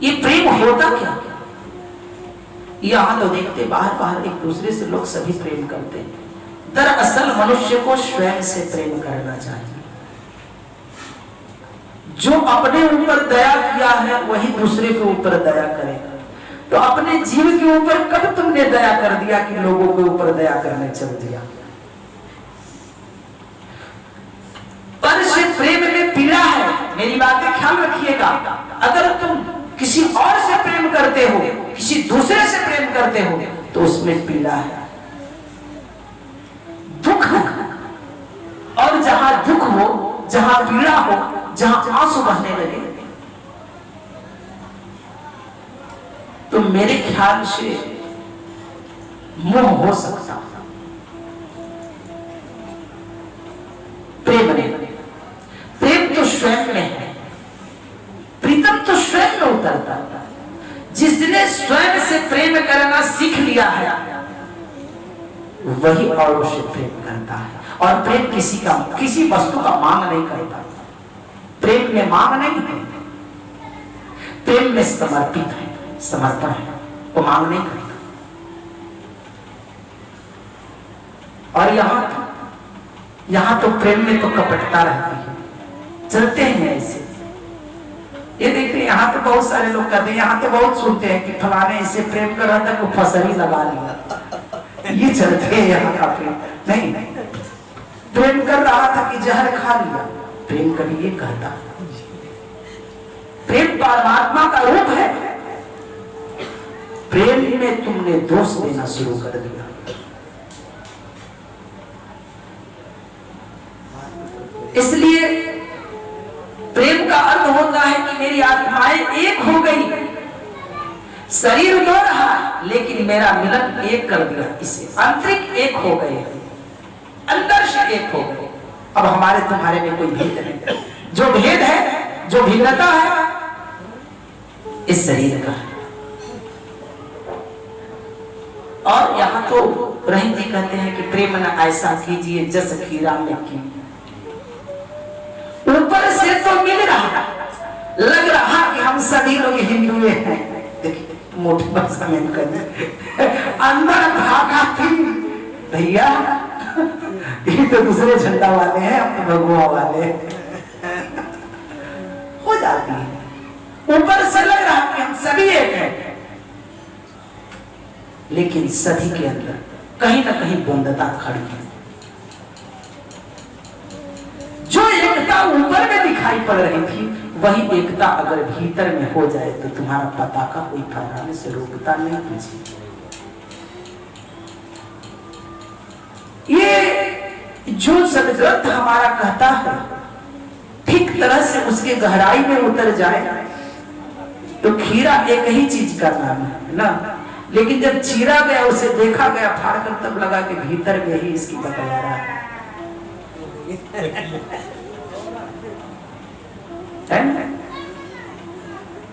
ये प्रेम होता क्या। यहां तो देखते बाहर बाहर एक दूसरे से लोग सभी प्रेम करते हैं। दरअसल मनुष्य को स्वयं से प्रेम करना चाहिए। जो अपने ऊपर दया किया है वही दूसरे के ऊपर दया करेगा। तो अपने जीव के ऊपर कब तुमने दया कर दिया कि लोगों के ऊपर दया करने चल दिया? पर से प्रेम में पीड़ा है। मेरी बातें ख्याल रखिएगा। अगर तुम किसी और से प्रेम करते हो, किसी दूसरे से प्रेम करते हो, तो उसमें पीड़ा है, दुख है। और जहां दुख हो, जहां पीड़ा हो, जहां आंसू बहने लगे, तो मेरे ख्याल से मोह हो सकता। प्रेम नहीं, प्रेम तो स्वयं में है। प्रीतम तो स्वयं में उतरता है। जिसने स्वयं से प्रेम करना सीख लिया है वही औरों से प्रेम करता है। और प्रेम किसी वस्तु का मांग नहीं करता। प्रेम में मांग नहीं है, प्रेम में समर्पित है, समर्पण है, वो मांग नहीं करता। और यहां तो प्रेम में तो कपटता रहती है, चलते हैं ऐसे। ये देखिए यहाँ तो बहुत सारे लोग कहते हैं, यहाँ तो बहुत सुनते हैं कि फलाने इससे प्रेम कर रहा था कि फसरी लगा लिया। ये चलते हैं यहाँ का प्रेम नहीं, प्रेम कर रहा था कि जहर खा लिया। प्रेम कभी ये कहता, प्रेम परमात्मा का रूप है। प्रेम में तुमने दोष देना शुरू कर दिया। इसलिए प्रेम का अर्थ होता है कि मेरी आत्माएं एक हो गई। शरीर दो रहा लेकिन मेरा मिलन एक कर दिया। इसे आंतरिक एक हो गए, अंदर से एक हो गए। अब हमारे तुम्हारे में कोई भेद नहीं। जो भेद है, जो भिन्नता है, इस शरीर का है। और यहाँ तो रहीम जी कहते हैं कि प्रेम न ऐसा कीजिए जस खीरा में की। ऊपर से तो मिल रहा, लग रहा कि हम सभी लोग हिंदू हैं। देखिए मोटी भाषा में कहते, अंदर भागा थी भैया, ये तो दूसरे झंडा वाले हैं, हम तो भगवा वाले हो जाती है। ऊपर से लग रहा कि हम सभी एक हैं, लेकिन सभी के अंदर कहीं ना कहीं द्वंद्वता खड़ी है। जो एकता ऊपर में दिखाई पड़ रही थी, वही एकता अगर भीतर में हो जाए तो तुम्हारा पताका कोई फहराने से रोकता नहीं। तुझे ये जो सदग्रंथ हमारा कहता है, ठीक तरह से उसके गहराई में उतर जाए तो खीरा एक ही चीज का नाम है ना। लेकिन जब चीरा गया, उसे देखा गया फाड़ कर, तब लगा कि भीतर में ही इसकी बतलारा है।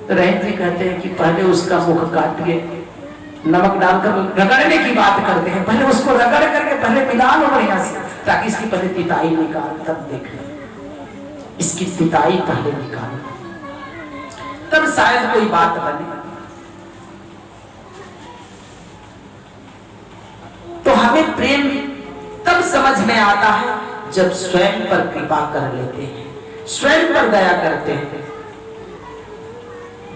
रहीम जी कहते हैं कि पहले उसका मुख काट के नमक डालकर रगड़ने की बात करते हैं। पहले उसको रगड़ करके पहले मिला लो बढ़िया से, ताकि इसकी पहले पिताई निकाल, तब देख लो। इसकी पिताई पहले निकालो, तब शायद कोई बात बने। तो हमें प्रेम तब समझ में आता है जब स्वयं पर कृपा कर लेते हैं, स्वयं पर दया करते हैं।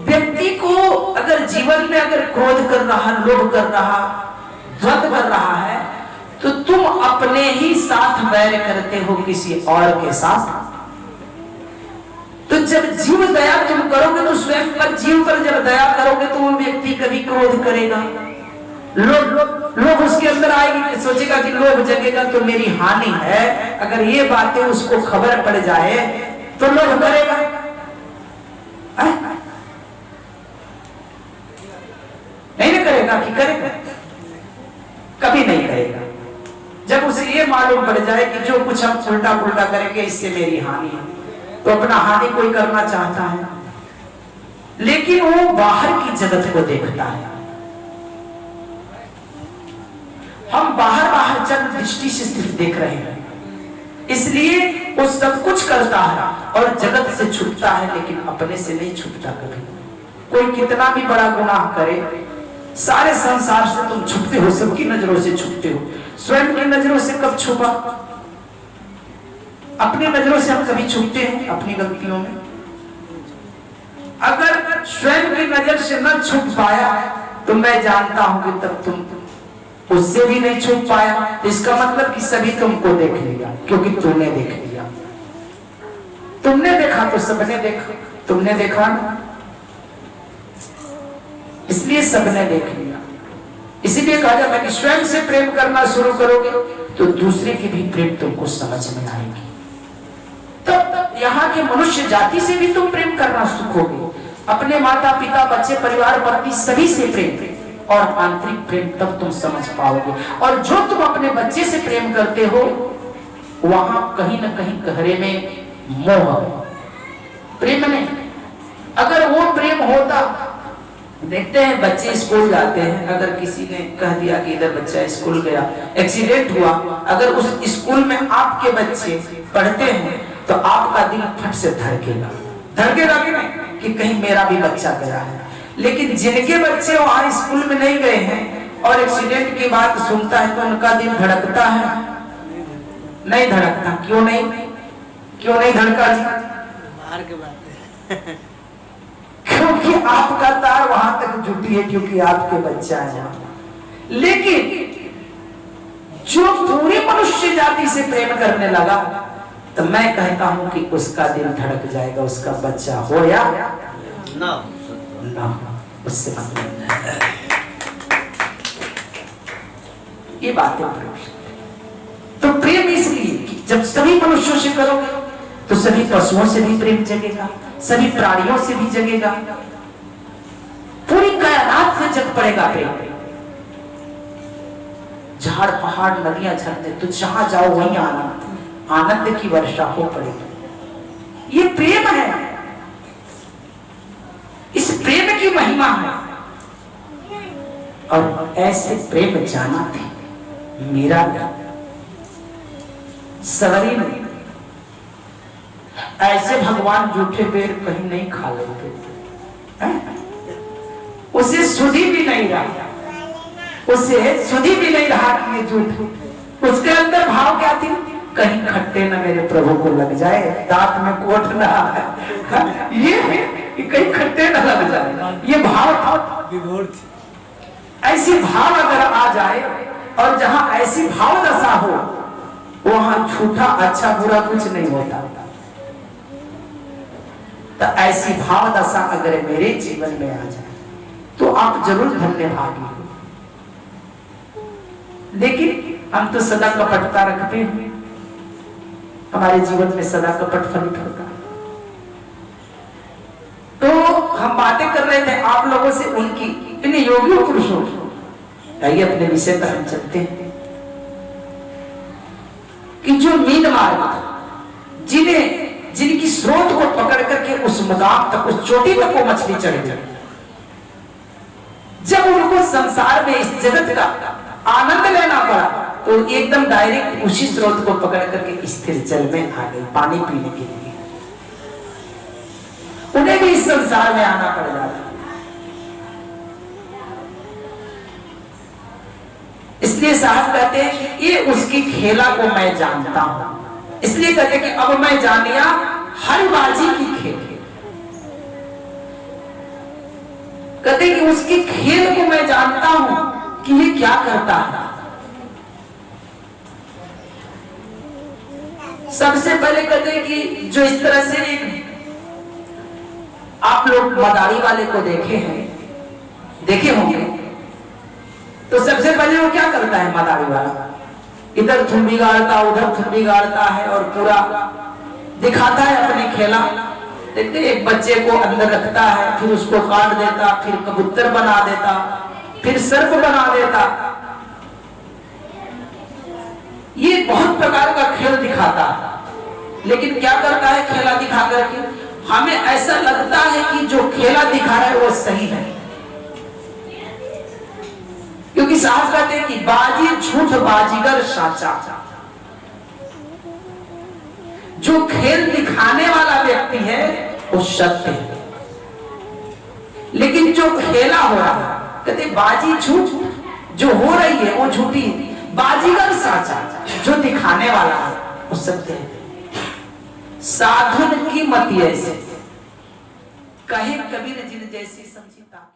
व्यक्ति को अगर जीवन में अगर क्रोध कर रहा, लोभ कर रहा, द्वंद्व कर रहा है, तो तुम अपने ही साथ वैर करते हो किसी और के साथ। तो जब जीव दया तुम करोगे तो स्वयं पर, जीव पर जब दया करोगे तो वो व्यक्ति कभी क्रोध करेगा, लोभ उसके अंदर आएगी, सोचेगा कि लोभ जगेगा तो मेरी हानि है। अगर ये बातें उसको खबर पड़ जाए तो लोभ करेगा। नहीं करेगा कि करेगा? कभी नहीं करेगा। जब उसे ये मालूम पड़ जाए कि जो कुछ हम उल्टा पुल्टा करेंगे इससे मेरी हानि है, तो अपना हानि कोई करना चाहता है, लेकिन वो बाहर की जगत को देखता है। हम बाहर चंद दृष्टि से सिर्फ देख रहे हैं, इसलिए वो सब कुछ करता है और जगत से छुपता है, लेकिन अपने से नहीं छुपता कभी। कोई कितना भी बड़ा गुनाह करे, सारे संसार से तुम छुपते हो, सबकी नजरों से छुपते हो, स्वयं की नजरों से कब छुपा? अपनी नजरों से हम कभी छुपते हैं अपनी गलतियों में? अगर स्वयं की नजर से न छुप पाया तो मैं जानता हूं कि तब तुम उससे भी नहीं छुप पाया। इसका मतलब कि सभी तुमको देख लिया, क्योंकि तुमने देख लिया। तुमने देखा तो सबने देखा, तुमने देखा ना, इसलिए सबने देख लिया। इसीलिए कहा जाता है कि स्वयं से प्रेम करना शुरू करोगे तो दूसरे की भी प्रेम तुमको समझ में आएगी। तब यहाँ के मनुष्य जाति से भी तुम प्रेम करना सीखोगे, अपने माता पिता बच्चे परिवार पत्नी सभी से प्रेम और आंतरिक प्रेम तब तुम समझ पाओगे। और जो तुम अपने बच्चे से प्रेम करते हो वहां कहीं ना कहीं गहरे में मोह, प्रेम नहीं। अगर वो प्रेम होता, देखते हैं बच्चे स्कूल जाते हैं, अगर किसी ने कह दिया कि इधर बच्चा स्कूल गया, एक्सीडेंट हुआ, अगर उस स्कूल में आपके बच्चे पढ़ते हैं तो आपका दिल फट से धड़केगा, धड़केगा कि नहीं कि कहीं मेरा भी बच्चा गया है। लेकिन जिनके बच्चे वहां स्कूल में नहीं गए हैं और एक्सीडेंट की बात सुनता है तो उनका दिल धड़कता है? नहीं धड़कता। क्यों नहीं, क्यों नहीं धड़का जी? बाहर के बात है। क्योंकि आपका तार वहां तक जुटी है, क्योंकि आपके बच्चा है वहां। लेकिन जो पूरी मनुष्य जाति से प्रेम करने लगा तो मैं कहता हूं कि उसका दिल धड़क जाएगा, उसका बच्चा हो या ना, उससे मतलब ये बातें। तो प्रेम इसलिए कि जब सभी मनुष्यों से करोगे तो सभी पशुओं से भी प्रेम जगेगा, सभी प्राणियों से भी जगेगा, पूरी कायनात से जग पड़ेगा प्रेम। झाड़ पहाड़ नदियां झरने तो जहां जाओ वहीं आनंद की वर्षा हो पड़ेगी। ये प्रेम है, इस प्रेम की महिमा है। और ऐसे प्रेम जाना थे मीरा सवरी ने, ऐसे भगवान जूठे पेड़ कहीं नहीं खा लेते, उसे सुधी भी नहीं रहा, उसे सुधी भी नहीं रहा कि ये झूठ। उसके अंदर भाव क्या थी? कहीं खट्टे न मेरे प्रभु को लग जाए, दांत में कोट ना आए, ये कहीं खट्टे न लग जाए, ये भाव था। ऐसी भाव अगर आ जाए और जहां ऐसी भाव दशा हो वहां झूठा अच्छा बुरा कुछ नहीं होता। तो ऐसी भाव दशा अगर मेरे जीवन में आ जाए तो आप जरूर धन्य भागी हो। लेकिन हम तो सदा कपटता रखते हैं, हमारे जीवन में सदा कपट फलित होता है। तो हम बातें कर रहे थे आप लोगों से उनकी, इन योगी पुरुषों। आइए अपने विषय पर हम चलते हैं कि जो मीन मार्ग, जिनकी स्रोत को पकड़ करके उस मुकाम तक, उस चोटी तक वो मछली चढ़ गई, जब उनको संसार में इस जगत का आनंद लेना पड़ा तो एकदम डायरेक्ट उसी स्रोत को पकड़ करके स्थिर जल में आ गई पानी पीने के लिए। उन्हें भी इस संसार में आना पड़ जाता। इसलिए साहब कहते हैं कि ये उसकी खेला को मैं जानता हूं, इसलिए कहते कि अब मैं जान लिया हर बाजी की खेल। कहते कि उसकी खेल को मैं जानता हूं कि ये क्या करता है। सबसे पहले कहते कि जो इस तरह से एक आप लोग मदारी वाले को देखे होंगे, तो सबसे पहले वो क्या करता है मदारी वाला? इधर थुम्बी गाड़ता, उधर थुम्बी गाड़ता है और पूरा दिखाता है अपने खेला। देखते एक बच्चे को अंदर रखता है, फिर उसको काट देता, फिर कबूतर बना देता, फिर सर्प बना देता। ये बहुत प्रकार का खेल दिखाता है। लेकिन क्या करता है खेला दिखा करके? हमें ऐसा लगता है कि जो खेला दिखा रहा है वो सही है, क्योंकि साहब कहते हैं कि बाजी झूठ बाजीगर साचा। जो खेल दिखाने वाला व्यक्ति है वो सत्य है, लेकिन जो खेला हो रहा है, कहते बाजी झूठ जो हो रही है वो झूठी, बाजीगर साचा जो दिखाने वाला है वो सत्य है। साधन की मत ऐसे कहे कबीर जिन जैसी समझी ताकी।